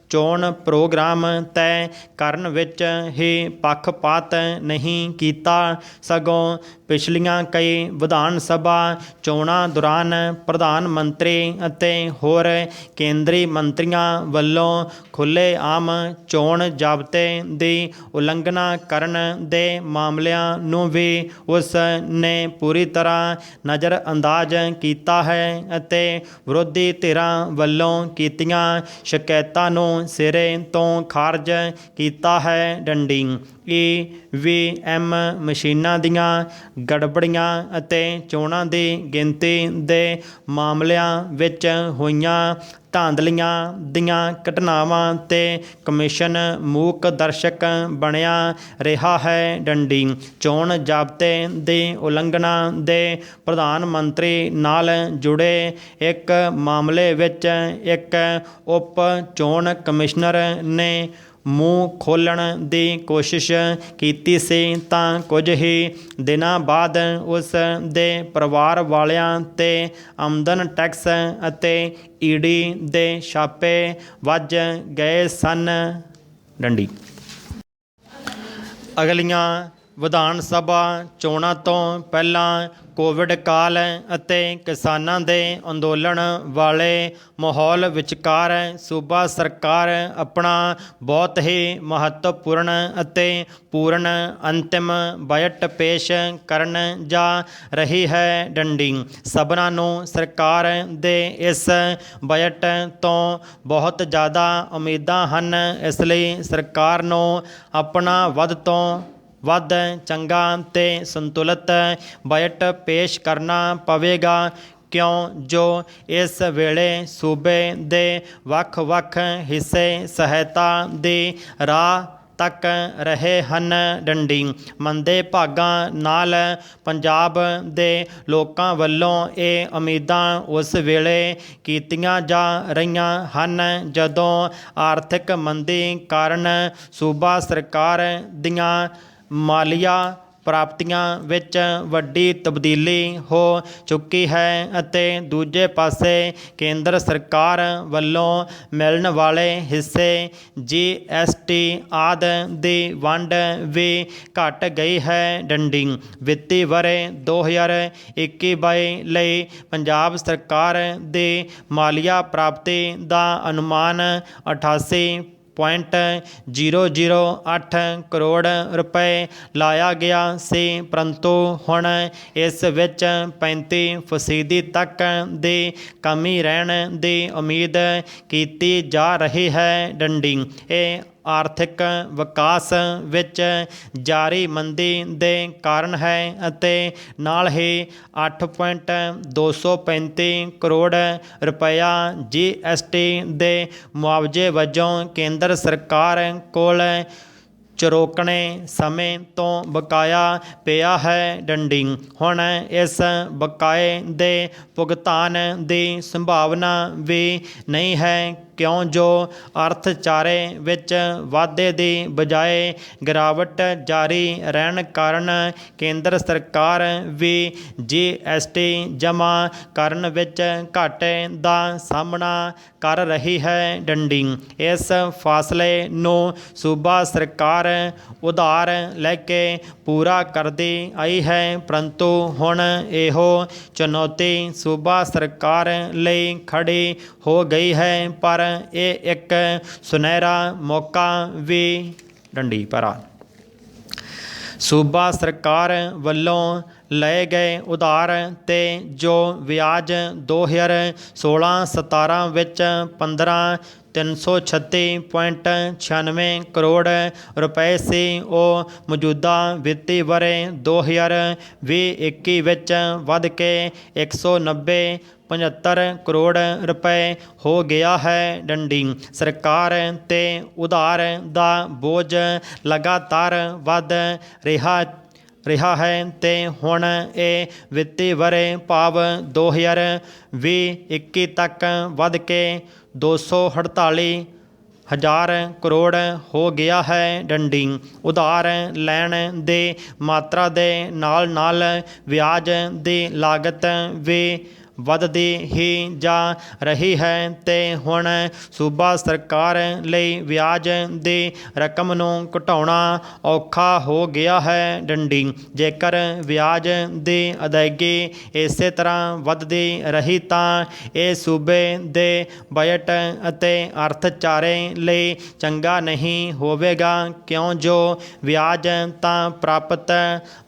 Speaker 2: ਚੋਣ ਪ੍ਰੋਗਰਾਮ ਤੈਅ ਕਰਨ ਵਿੱਚ ਹੀ ਪੱਖਪਾਤ ਨਹੀਂ ਕੀਤਾ ਸਗੋਂ ਪਿਛਲੀਆਂ ਕਈ ਵਿਧਾਨ ਸਭਾ ਚੋਣਾਂ ਦੌਰਾਨ ਪ੍ਰਧਾਨ ਮੰਤਰੀ ਅਤੇ ਹੋਰ ਕੇਂਦਰੀ ਮੰਤਰੀਆਂ ਵੱਲੋਂ ਖੁੱਲ੍ਹੇਆਮ ਚੋਣ ਜ਼ਾਬਤੇ ਦੀ ਉਲੰਘਣਾ ਕਰਨ ਦੇ ਮਾਮਲਿਆਂ ਨੂੰ ਵੀ ਉਸ ਨੇ ਪੂਰੀ ਤਰ੍ਹਾਂ ਨਜ਼ਰਅੰਦਾਜ਼ ਕੀਤਾ ਹੈ ਅਤੇ ਵਿਰੋਧੀ ਧਿਰਾਂ ਵੱਲੋਂ ਕੀਤੀਆਂ ਸ਼ਿਕਾਇਤਾਂ ਨੂੰ ਸਿਰੇ ਤੋਂ ਖਾਰਜ ਕੀਤਾ ਹੈ। ਡੰਡੀ EVM ਮਸ਼ੀਨਾਂ ਦੀਆਂ ਗੜਬੜੀਆਂ ਅਤੇ ਚੋਣਾਂ ਦੀ ਗਿਣਤੀ ਦੇ ਮਾਮਲਿਆਂ ਵਿੱਚ ਹੋਈਆਂ ਧਾਂਦਲੀਆਂ ਦੀਆਂ ਘਟਨਾਵਾਂ 'ਤੇ ਕਮਿਸ਼ਨ ਮੂਕ ਦਰਸ਼ਕ ਬਣਿਆ ਰਿਹਾ ਹੈ। ਡੰਡੀ ਚੋਣ ਜ਼ਾਬਤੇ ਦੀ ਉਲੰਘਣਾ ਦੇ ਪ੍ਰਧਾਨ ਮੰਤਰੀ ਨਾਲ ਜੁੜੇ ਇੱਕ ਮਾਮਲੇ ਵਿੱਚ ਇੱਕ ਉਪ ਚੋਣ ਕਮਿਸ਼ਨਰ ਨੇ ਮੂੰਹ ਖੋਲ੍ਹਣ ਦੀ ਕੋਸ਼ਿਸ਼ ਕੀਤੀ ਸੀ ਤਾਂ ਕੁਝ ਹੀ ਦਿਨਾਂ ਬਾਅਦ ਉਸ ਦੇ ਪਰਿਵਾਰ ਵਾਲਿਆਂ 'ਤੇ ਆਮਦਨ ਟੈਕਸ ਅਤੇ ED ਦੇ ਛਾਪੇ ਵੱਜ ਗਏ ਸਨ। ਡੰਡੀ ਅਗਲੀਆਂ ਵਿਧਾਨ ਸਭਾ ਚੋਣਾਂ ਤੋਂ ਪਹਿਲਾਂ ਕੋਵਿਡ ਕਾਲ ਅਤੇ ਕਿਸਾਨਾਂ ਦੇ ਅੰਦੋਲਨ ਵਾਲੇ ਮਾਹੌਲ ਵਿਚਕਾਰ ਸੂਬਾ ਸਰਕਾਰ ਆਪਣਾ ਬਹੁਤ ਹੀ ਮਹੱਤਵਪੂਰਨ ਅਤੇ ਪੂਰਨ ਅੰਤਿਮ ਬਜਟ ਪੇਸ਼ ਕਰਨ ਜਾ ਰਹੀ ਹੈ। ਡੰਡੀ ਸਭਨਾਂ ਨੂੰ ਸਰਕਾਰ ਦੇ ਇਸ ਬਜਟ ਤੋਂ ਬਹੁਤ ਜ਼ਿਆਦਾ ਉਮੀਦਾਂ ਹਨ। ਇਸ ਲਈ ਸਰਕਾਰ ਨੂੰ ਆਪਣਾ ਵੱਧ ਤੋਂ ਵੱਧ ਚੰਗਾ ਤੇ ਸੰਤੁਲਿਤ ਬਜਟ ਪੇਸ਼ ਕਰਨਾ ਪਵੇਗਾ ਕਿਉਂ ਜੋ ਇਸ ਵੇਲੇ ਸੂਬੇ ਦੇ ਵੱਖ-ਵੱਖ ਹਿੱਸੇ ਸਹਾਇਤਾ ਦੀ ਰਾਹ ਤੱਕ ਰਹੇ ਹਨ। ਡੰਡੀ ਮੰਦੇ ਭਾਗਾਂ ਨਾਲ ਪੰਜਾਬ ਦੇ ਲੋਕਾਂ ਵੱਲੋਂ ਇਹ ਉਮੀਦਾਂ ਉਸ ਵੇਲੇ ਕੀਤੀਆਂ ਜਾ ਰਹੀਆਂ ਹਨ ਜਦੋਂ ਆਰਥਿਕ ਮੰਦੀ ਕਾਰਨ ਸੂਬਾ ਸਰਕਾਰ ਦੀਆਂ ਮਾਲੀਆ ਪ੍ਰਾਪਤੀਆਂ ਵਿੱਚ ਵੱਡੀ ਤਬਦੀਲੀ ਹੋ ਚੁੱਕੀ ਹੈ ਅਤੇ ਦੂਜੇ ਪਾਸੇ ਕੇਂਦਰ ਸਰਕਾਰ ਵੱਲੋਂ ਮਿਲਣ ਵਾਲੇ ਹਿੱਸੇ GST ਆਦਿ ਦੀ ਵੰਡ ਵੀ ਘਟ ਗਈ ਹੈ। ਡੰਡੀ ਵਿੱਤੀ ਵਰ੍ਹੇ 2021-22 ਲਈ ਪੰਜਾਬ ਸਰਕਾਰ ਦੀ ਮਾਲੀਆ ਪ੍ਰਾਪਤੀ ਦਾ ਅਨੁਮਾਨ 88.008 ਕਰੋੜ ਰੁਪਏ ਲਾਇਆ ਗਿਆ ਸੀ ਪਰੰਤੂ ਹੁਣ ਇਸ ਵਿੱਚ 35% ਤੱਕ ਦੀ ਕਮੀ ਰਹਿਣ ਦੀ ਉਮੀਦ ਕੀਤੀ ਜਾ ਰਹੀ ਹੈ। ਡੰਡੀ ਇਹ ਆਰਥਿਕ ਵਿਕਾਸ ਵਿੱਚ ਜਾਰੀ ਮੰਦੀ ਦੇ ਕਾਰਨ ਹੈ ਅਤੇ ਨਾਲ ਹੀ 8.235 ਕਰੋੜ ਰੁਪਇਆ GST ਦੇ ਮੁਆਵਜ਼ੇ ਵਜੋਂ ਕੇਂਦਰ ਸਰਕਾਰ ਕੋਲ ਚੁਰੋਕਣੇ ਸਮੇਂ ਤੋਂ ਬਕਾਇਆ ਪਿਆ ਹੈ। ਡੰਡੀ ਹੁਣ ਇਸ ਬਕਾਏ ਦੇ ਭੁਗਤਾਨ ਦੀ ਸੰਭਾਵਨਾ ਵੀ ਨਹੀਂ ਹੈ ਕਿਉਂ ਜੋ ਅਰਥਚਾਰੇ ਵਿੱਚ ਵਾਧੇ ਦੀ ਬਜਾਏ ਗਿਰਾਵਟ ਜਾਰੀ ਰਹਿਣ ਕਾਰਨ ਕੇਂਦਰ ਸਰਕਾਰ ਵੀ GST ਜਮ੍ਹਾਂ ਕਰਨ ਵਿੱਚ ਘਾਟੇ ਦਾ ਸਾਹਮਣਾ ਕਰ ਰਹੀ ਹੈ। ਡੰਡੀ ਇਸ ਫਾਸਲੇ ਨੂੰ ਸੂਬਾ ਸਰਕਾਰ ਉਧਾਰ ਲੈ ਕੇ ਪੂਰਾ ਕਰਦੀ ਆਈ ਹੈ ਪਰੰਤੂ ਹੁਣ ਇਹੋ ਚੁਣੌਤੀ ਸੂਬਾ ਸਰਕਾਰ ਲਈ ਖੜੀ ਹੋ ਗਈ ਹੈ ਪਰ ਇਹ ਇੱਕ ਸੁਨਹਿਰਾ ਮੌਕਾ ਵੀ ਡੰਡੀ ਭਰਾ ਸੂਬਾ ਸਰਕਾਰ ਵੱਲੋਂ ਲਏ ਗਏ ਉਧਾਰ 'ਤੇ ਜੋ ਵਿਆਜ 2016-17 ਵਿੱਚ 336.96 ਕਰੋੜ ਰੁਪਏ ਸੀ, ਉਹ ਮੌਜੂਦਾ ਵਿੱਤੀ ਵਰ੍ਹੇ 2020-21 ਵਿੱਚ ਵੱਧ ਕੇ 190.75 ਕਰੋੜ ਰੁਪਏ ਹੋ ਗਿਆ ਹੈ। ਡੰਡੀ ਸਰਕਾਰ 'ਤੇ ਉਧਾਰ ਦਾ ਬੋਝ ਲਗਾਤਾਰ ਵੱਧ ਰਿਹਾ ਹੈ ਤੇ ਹੁਣ ਇਹ ਵਿੱਤੀ ਵਰ੍ਹੇ ਭਾਵ 2020-21 ਤੱਕ ਵੱਧ ਕੇ 248,000 ਕਰੋੜ ਹੋ ਗਿਆ ਹੈ। ਡੰਡੀ ਉਧਾਰ ਲੈਣ ਦੀ ਮਾਤਰਾ ਦੇ ਨਾਲ ਨਾਲ ਵਿਆਜ ਦੀ ਲਾਗਤ ਵੀ ਵੱਧਦੀ ਹੀ ਜਾ ਰਹੀ ਹੈ ਤੇ ਹੁਣ ਸੂਬਾ ਸਰਕਾਰ ਲਈ ਵਿਆਜ ਦੀ ਰਕਮ ਨੂੰ ਘਟਾਉਣਾ ਔਖਾ ਹੋ ਗਿਆ ਹੈ। ਡੰਡੀ ਜੇਕਰ ਵਿਆਜ ਦੀ ਅਦਾਇਗੀ ਇਸੇ ਤਰ੍ਹਾਂ ਵੱਧਦੀ ਰਹੀ ਤਾਂ ਇਹ ਸੂਬੇ ਦੇ ਬਜਟ ਅਤੇ ਅਰਥਚਾਰੇ ਲਈ ਚੰਗਾ ਨਹੀਂ ਹੋਵੇਗਾ, ਕਿਉਂ ਜੋ ਵਿਆਜ ਤਾਂ ਪ੍ਰਾਪਤ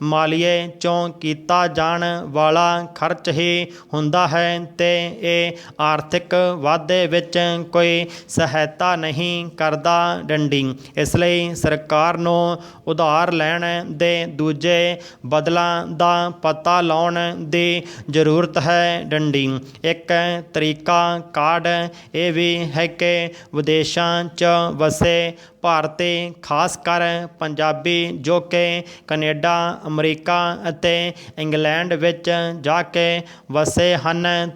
Speaker 2: ਮਾਲੀਏ 'ਚੋਂ ਕੀਤਾ ਜਾਣ ਵਾਲਾ ਖਰਚ ਹੀ ਹੁੰਦਾ ਹੈ ਤੇ ਇਹ ਆਰਥਿਕ ਵਾਧੇ ਵਿੱਚ ਕੋਈ ਸਹਾਇਤਾ ਨਹੀਂ ਕਰਦਾ। ਡੰਡੀ ਇਸ ਲਈ ਸਰਕਾਰ ਨੂੰ ਉਧਾਰ ਲੈਣ ਦੇ ਦੂਜੇ ਬਦਲਾਂ ਦਾ ਪਤਾ ਲਾਉਣ ਦੀ ਜ਼ਰੂਰਤ ਹੈ। ਡੰਡੀ ਇੱਕ ਤਰੀਕਾ ਕਾਢ ਇਹ ਵੀ ਹੈ ਕਿ ਵਿਦੇਸ਼ਾਂ 'ਚ ਵਸੇ ਭਾਰਤੀ, ਖਾਸ ਕਰ ਪੰਜਾਬੀ ਜੋ ਕਿ ਕੈਨੇਡਾ, ਅਮਰੀਕਾ ਅਤੇ ਇੰਗਲੈਂਡ ਵਿੱਚ ਜਾ ਕੇ ਵਸੇ ਹਨ,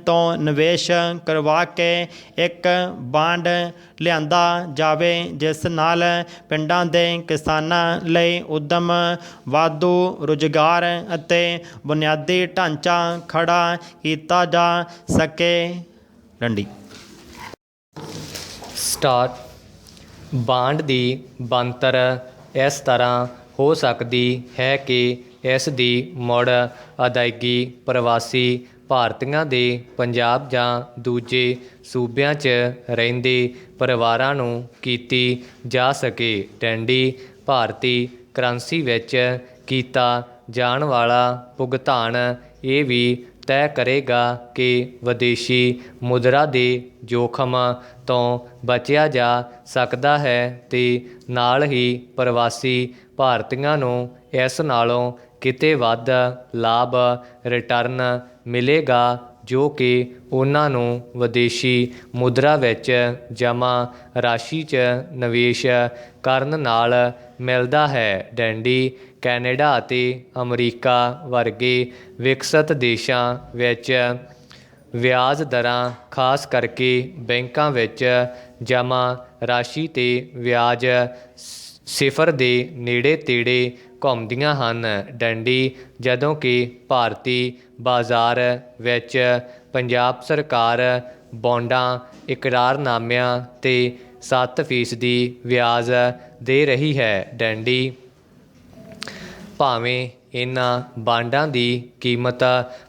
Speaker 2: ਤੋਂ ਨਿਵੇਸ਼ ਕਰਵਾ ਕੇ ਇੱਕ ਬਾਂਡ ਲਿਆਂਦਾ ਜਾਵੇ ਜਿਸ ਨਾਲ ਪਿੰਡਾਂ ਦੇ ਕਿਸਾਨਾਂ ਲਈ ਉੱਦਮ, ਵਾਧੂ ਰੁਜ਼ਗਾਰ ਅਤੇ ਬੁਨਿਆਦੀ ਢਾਂਚਾ ਖੜਾ ਕੀਤਾ ਜਾ ਸਕੇ। ਡੰਡੀ
Speaker 1: ਸਟਾਰਟ ਬਾਂਡ ਦੀ ਬਣਤਰ ਇਸ ਤਰ੍ਹਾਂ ਹੋ ਸਕਦੀ ਹੈ ਕਿ ਇਸ ਦੀ ਮੁੜ ਅਦਾਇਗੀ ਪ੍ਰਵਾਸੀ ਭਾਰਤੀਆਂ ਦੇ ਪੰਜਾਬ ਜਾਂ ਦੂਜੇ ਸੂਬਿਆਂ 'ਚ ਰਹਿੰਦੇ ਪਰਿਵਾਰਾਂ ਨੂੰ ਕੀਤੀ ਜਾ ਸਕੇ। ਡੰਡੀ ਭਾਰਤੀ ਕਰੰਸੀ ਵਿੱਚ ਕੀਤਾ ਜਾਣ ਵਾਲਾ ਭੁਗਤਾਨ ਇਹ ਵੀ ਤੈਅ ਕਰੇਗਾ ਕਿ ਵਿਦੇਸ਼ੀ ਮੁਦਰਾ ਦੇ ਜੋਖਮ ਤੋਂ ਬਚਿਆ ਜਾ ਸਕਦਾ ਹੈ ਤੇ ਨਾਲ ਹੀ ਪ੍ਰਵਾਸੀ ਭਾਰਤੀਆਂ ਨੂੰ ਇਸ ਨਾਲੋਂ ਕਿਤੇ ਵੱਧ ਲਾਭ ਰਿਟਰਨ ਮਿਲੇਗਾ ਜੋ ਕਿ ਉਹਨਾਂ ਨੂੰ ਵਿਦੇਸ਼ੀ ਮੁਦਰਾ ਵਿੱਚ ਜਮ੍ਹਾਂ ਰਾਸ਼ੀ 'ਚ ਨਿਵੇਸ਼ ਕਰਨ ਨਾਲ ਮਿਲਦਾ ਹੈ। ਡੰਡੀ ਕੈਨੇਡਾ ਅਤੇ ਅਮਰੀਕਾ ਵਰਗੇ ਵਿਕਸਿਤ ਦੇਸ਼ਾਂ ਵਿੱਚ ਵਿਆਜ ਦਰਾਂ ਖਾਸ ਕਰਕੇ ਬੈਂਕਾਂ ਵਿੱਚ ਜਮ੍ਹਾਂ ਰਾਸ਼ੀ 'ਤੇ ਵਿਆਜ ਸਿਫਰ ਦੇ ਨੇੜੇ ਤੇੜੇ ਘੁੰਮਦੀਆਂ ਹਨ। ਡੰਡੀ ਜਦੋਂ ਕਿ ਭਾਰਤੀ ਬਾਜ਼ਾਰ ਵਿੱਚ ਪੰਜਾਬ ਸਰਕਾਰ ਬੌਂਡਾਂ, ਇਕਰਾਰਨਾਮਿਆਂ 'ਤੇ 7% ਵਿਆਜ ਦੇ ਰਹੀ ਹੈ। ਡੰਡੀ ਭਾਵੇਂ ਇਹਨਾਂ ਬਾਂਡਾਂ ਦੀ ਕੀਮਤ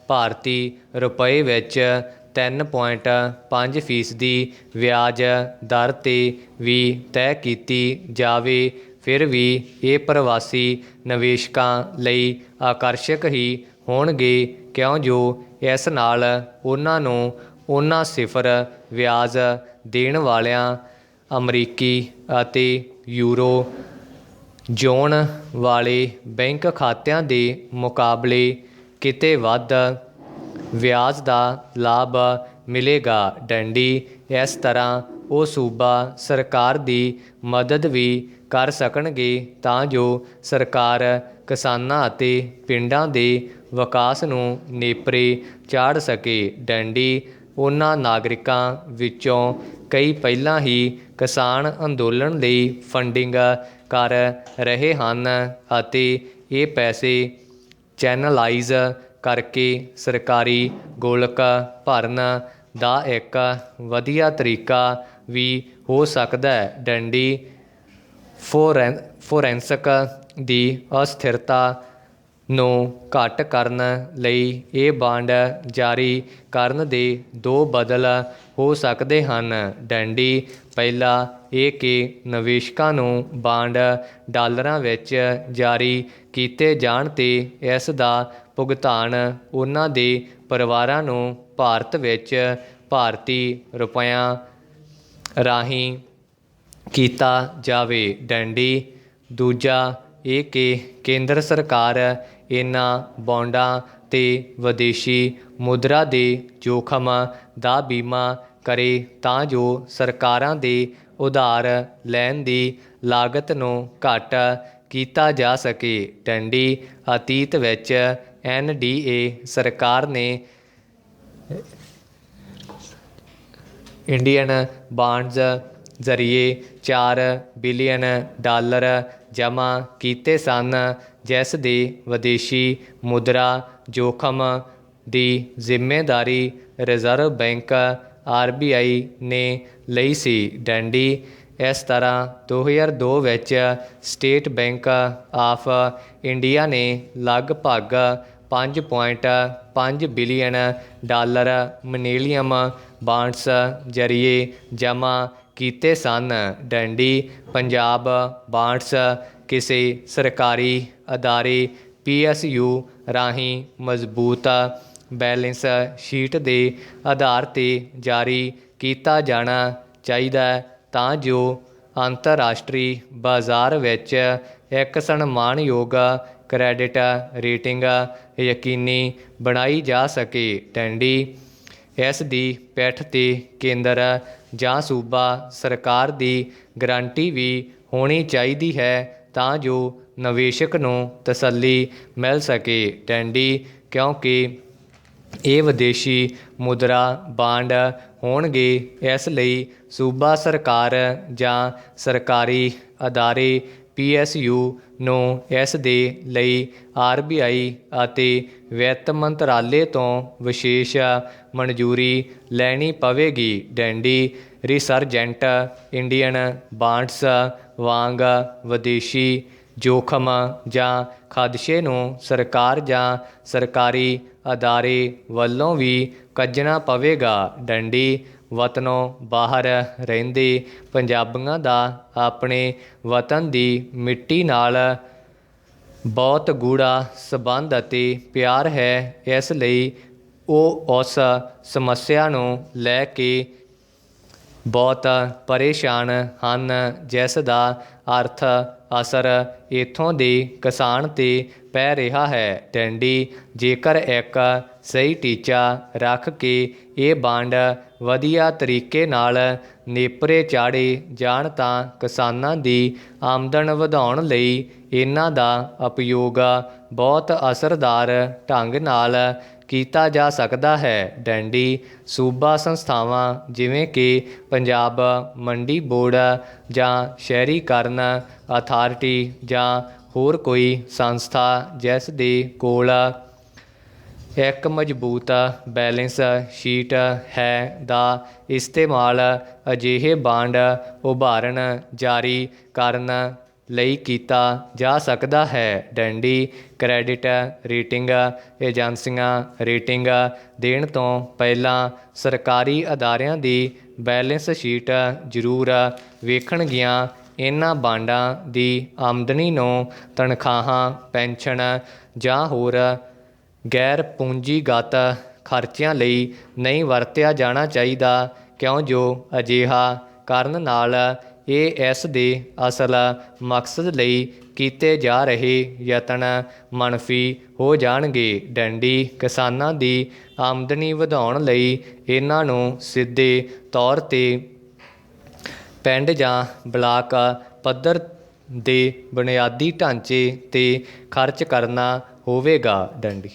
Speaker 1: ਭਾਰਤੀ ਰੁਪਏ ਵਿੱਚ 3.5% ਵਿਆਜ ਦਰ 'ਤੇ ਵੀ ਤੈਅ ਕੀਤੀ ਜਾਵੇ, ਫਿਰ ਵੀ ਇਹ ਪ੍ਰਵਾਸੀ ਨਿਵੇਸ਼ਕਾਂ ਲਈ ਆਕਰਸ਼ਕ ਹੀ ਹੋਣਗੇ, ਕਿਉਂ ਜੋ ਇਸ ਨਾਲ ਉਹਨਾਂ ਨੂੰ ਉਹਨਾਂ ਸਿਫਰ ਵਿਆਜ ਦੇਣ ਵਾਲਿਆਂ ਅਮਰੀਕੀ ਅਤੇ ਯੂਰੋ ਜ਼ੋਨ ਵਾਲੇ ਬੈਂਕ ਖਾਤਿਆਂ ਦੇ ਮੁਕਾਬਲੇ ਕਿਤੇ ਵੱਧ ਵਿਆਜ ਦਾ ਲਾਭ ਮਿਲੇਗਾ। ਡੰਡੀ ਇਸ ਤਰ੍ਹਾਂ ਉਹ ਸੂਬਾ ਸਰਕਾਰ ਦੀ ਮਦਦ ਵੀ ਕਰ ਸਕਣਗੇ ਤਾਂ ਜੋ ਸਰਕਾਰ ਕਿਸਾਨਾਂ ਅਤੇ ਪਿੰਡਾਂ ਦੇ ਵਿਕਾਸ ਨੂੰ ਨੇਪਰੇ ਚਾੜ੍ਹ ਸਕੇ। ਡੰਡੀ ਉਹਨਾਂ ਨਾਗਰਿਕਾਂ ਵਿੱਚੋਂ ਕਈ ਪਹਿਲਾਂ ਹੀ ਕਿਸਾਨ ਅੰਦੋਲਨ ਲਈ ਫੰਡਿੰਗ ਕਰ ਰਹੇ ਹਨ ਅਤੇ ਇਹ ਪੈਸੇ ਚੈਨਲਾਈਜ਼ ਕਰਕੇ ਸਰਕਾਰੀ ਗੋਲਕ ਭਰਨ ਦਾ ਇੱਕ ਵਧੀਆ ਤਰੀਕਾ ਵੀ ਹੋ ਸਕਦਾ ਹੈ। ਡੰਡੀ ਫੋਰੈਂਸਿਕ ਦੀ ਅਸਥਿਰਤਾ ਨੂੰ ਘੱਟ ਕਰਨ ਲਈ ਇਹ ਬਾਂਡ ਜਾਰੀ ਕਰਨ ਦੇ ਦੋ ਬਦਲ ਹੋ ਸਕਦੇ ਹਨ। ਡੰਡੀ ਪਹਿਲਾ ਇਹ ਕਿ ਨਿਵੇਸ਼ਕਾਂ ਨੂੰ ਬਾਂਡ ਡਾਲਰਾਂ ਵਿੱਚ ਜਾਰੀ ਕੀਤੇ ਜਾਣ ਤੇ ਇਸ ਦਾ ਭੁਗਤਾਨ ਉਹਨਾਂ ਦੇ ਪਰਿਵਾਰਾਂ ਨੂੰ ਭਾਰਤ ਵਿੱਚ ਭਾਰਤੀ ਰੁਪਇਆਂ ਰਾਹੀਂ ਕੀਤਾ ਜਾਵੇ। ਡੰਡੀ ਦੂਜਾ ਇਹ ਕਿ ਕੇਂਦਰ ਸਰਕਾਰ ਇਹਨਾਂ ਬੌਂਡਾਂ 'ਤੇ ਵਿਦੇਸ਼ੀ ਮੁਦਰਾ ਦੇ ਜੋਖਮ ਦਾ ਬੀਮਾ ਕਰੇ ਤਾਂ ਜੋ ਸਰਕਾਰਾਂ ਦੇ ਉਧਾਰ ਲੈਣ ਦੀ ਲਾਗਤ ਨੂੰ ਘੱਟ ਕੀਤਾ ਜਾ ਸਕੇ। ਡੰਡੀ ਅਤੀਤ ਵਿੱਚ NDA ਸਰਕਾਰ ਨੇ ਇੰਡੀਅਨ ਬਾਂਡਜ਼ ਜ਼ਰੀਏ $4 ਬਿਲੀਅਨ ਜਮ੍ਹਾਂ ਕੀਤੇ ਸਨ, ਜਿਸ ਦੇ ਵਿਦੇਸ਼ੀ ਮੁਦਰਾ ਜੋਖਮ ਦੀ ਜ਼ਿੰਮੇਦਾਰੀ ਰਿਜ਼ਰਵ ਬੈਂਕ RBI ਨੇ ਲਈ ਸੀ। ਡੰਡੀ ਇਸ ਤਰ੍ਹਾਂ 2002 ਵਿੱਚ ਸਟੇਟ ਬੈਂਕ ਆਫ ਇੰਡੀਆ ਨੇ ਲਗਭਗ $5.5 ਬਿਲੀਅਨ ਮਿਲੇਨੀਅਮ ਬਾਂਡਸ ਜ਼ਰੀਏ ਜਮ੍ਹਾਂ ਕੀਤੇ ਸਨ। ਡੰਡੀ ਪੰਜਾਬ ਬਾਂਡਸ ਕਿਸੇ ਸਰਕਾਰੀ ਅਦਾਰੇ PSU ਰਾਹੀਂ ਮਜ਼ਬੂਤ ਬੈਲੈਂਸ ਸ਼ੀਟ ਦੇ ਆਧਾਰ 'ਤੇ ਜਾਰੀ ਕੀਤਾ ਜਾਣਾ ਚਾਹੀਦਾ ਤਾਂ ਜੋ ਅੰਤਰਰਾਸ਼ਟਰੀ ਬਾਜ਼ਾਰ ਵਿੱਚ ਇੱਕ ਸਨਮਾਨਯੋਗ ਕ੍ਰੈਡਿਟ ਰੇਟਿੰਗ ਯਕੀਨੀ ਬਣਾਈ ਜਾ ਸਕੇ। ਡੰਡੀ ਇਸ ਦੀ ਪਿੱਠ 'ਤੇ ਕੇਂਦਰ ਜਾਂ ਸੂਬਾ ਸਰਕਾਰ ਦੀ ਗਰੰਟੀ ਵੀ ਹੋਣੀ ਚਾਹੀਦੀ ਹੈ ਤਾਂ ਜੋ ਨਿਵੇਸ਼ਕ ਨੂੰ ਤਸੱਲੀ ਮਿਲ ਸਕੇ। ਡੰਡੀ ਕਿਉਂਕਿ ਇਹ ਵਿਦੇਸ਼ੀ ਮੁਦਰਾ ਬਾਂਡ ਹੋਣਗੇ, ਇਸ ਲਈ ਸੂਬਾ ਸਰਕਾਰ ਜਾਂ ਸਰਕਾਰੀ ਅਦਾਰੇ PSU ਨੂੰ ਇਸ ਦੇ ਲਈ RBI ਅਤੇ ਵਿੱਤ ਮੰਤਰਾਲੇ ਤੋਂ ਵਿਸ਼ੇਸ਼ ਮਨਜ਼ੂਰੀ ਲੈਣੀ ਪਵੇਗੀ। ਡੰਡੀ ਰਿਸਰਜੈਂਟ ਇੰਡੀਅਨ ਬਾਂਡਸ ਵਾਂਗ ਵਿਦੇਸ਼ੀ ਜੋਖਮ ਜਾਂ ਖਦਸ਼ੇ ਨੂੰ ਸਰਕਾਰ ਜਾਂ ਸਰਕਾਰੀ ਅਦਾਰੇ ਵੱਲੋਂ ਵੀ ਕੱਜਣਾ ਪਵੇਗਾ। ਡੰਡੀ ਵਤਨੋਂ ਬਾਹਰ ਰਹਿੰਦੇ ਪੰਜਾਬੀਆਂ ਦਾ ਆਪਣੇ ਵਤਨ ਦੀ ਮਿੱਟੀ ਨਾਲ ਬਹੁਤ ਗੂੜ੍ਹਾ ਸੰਬੰਧ ਅਤੇ ਪਿਆਰ ਹੈ, ਇਸ ਲਈ ਉਹ ਉਸ ਸਮੱਸਿਆ ਨੂੰ ਲੈ ਕੇ ਬਹੁਤ ਪਰੇਸ਼ਾਨ ਹਨ ਜਿਸ ਦਾ ਅਰਥ ਅਸਰ ਇੱਥੋਂ ਦੇ ਕਿਸਾਨ 'ਤੇ ਪੈ ਰਿਹਾ ਹੈ। ਡੰਡੀ ਜੇਕਰ ਇੱਕ ਸਹੀ ਟੀਚਾ ਰੱਖ ਕੇ ਇਹ ਬਾਂਡ ਵਧੀਆ ਤਰੀਕੇ ਨਾਲ ਨੇਪਰੇ ਚਾੜ੍ਹੇ ਜਾਣ ਤਾਂ ਕਿਸਾਨਾਂ ਦੀ ਆਮਦਨ ਵਧਾਉਣ ਲਈ ਇਹਨਾਂ ਦਾ ਉਪਯੋਗ ਬਹੁਤ ਅਸਰਦਾਰ ਢੰਗ ਨਾਲ ਕੀਤਾ ਜਾ ਸਕਦਾ ਹੈ। ਡੰਡੀ ਸੂਬਾ ਸੰਸਥਾਵਾਂ ਜਿਵੇਂ ਕਿ ਪੰਜਾਬ ਮੰਡੀ ਬੋਰਡ ਜਾਂ ਸ਼ਹਿਰੀਕਰਨ ਅਥਾਰਟੀ ਜਾਂ ਹੋਰ ਕੋਈ ਸੰਸਥਾ ਜਿਸ ਦੇ ਕੋਲ ਇੱਕ ਮਜ਼ਬੂਤ ਬੈਲੈਂਸ ਸ਼ੀਟ ਹੈ ਦਾ ਇਸਤੇਮਾਲ ਅਜਿਹੇ ਬਾਂਡ ਉਭਾਰਨ ਜਾਰੀ ਕਰਨ ਲਈ ਕੀਤਾ ਜਾ ਸਕਦਾ ਹੈ। ਡੰਡੀ ਕ੍ਰੈਡਿਟ ਰੇਟਿੰਗ ਏਜੰਸੀਆਂ ਰੇਟਿੰਗ ਦੇਣ ਤੋਂ ਪਹਿਲਾਂ ਸਰਕਾਰੀ ਅਦਾਰਿਆਂ ਦੀ ਬੈਲੈਂਸ ਸ਼ੀਟ ਜ਼ਰੂਰ ਵੇਖਣਗੀਆਂ। ਇਹਨਾਂ ਬਾਂਡਾਂ ਦੀ ਆਮਦਨੀ ਨੂੰ ਤਨਖਾਹਾਂ, ਪੈਨਸ਼ਨ ਜਾਂ ਹੋਰ ਗੈਰ ਪੂੰਜੀਗਤ ਖਰਚਿਆਂ ਲਈ ਨਹੀਂ ਵਰਤਿਆ ਜਾਣਾ ਚਾਹੀਦਾ, ਕਿਉਂ ਜੋ ਅਜਿਹਾ ਕਰਨ ਨਾਲ ਇਹ ਇਸ ਦੇ ਅਸਲ ਮਕਸਦ ਲਈ ਕੀਤੇ ਜਾ ਰਹੇ ਯਤਨ ਮਨਫੀ ਹੋ ਜਾਣਗੇ। ਡੰਡੀ ਕਿਸਾਨਾਂ ਦੀ ਆਮਦਨੀ ਵਧਾਉਣ ਲਈ ਇਹਨਾਂ ਨੂੰ ਸਿੱਧੇ ਤੌਰ 'ਤੇ ਪਿੰਡ ਜਾਂ ਬਲਾਕ ਪੱਧਰ ਦੇ ਬੁਨਿਆਦੀ ਢਾਂਚੇ 'ਤੇ ਖਰਚ ਕਰਨਾ ਹੋਵੇਗਾ। ਡੰਡੀ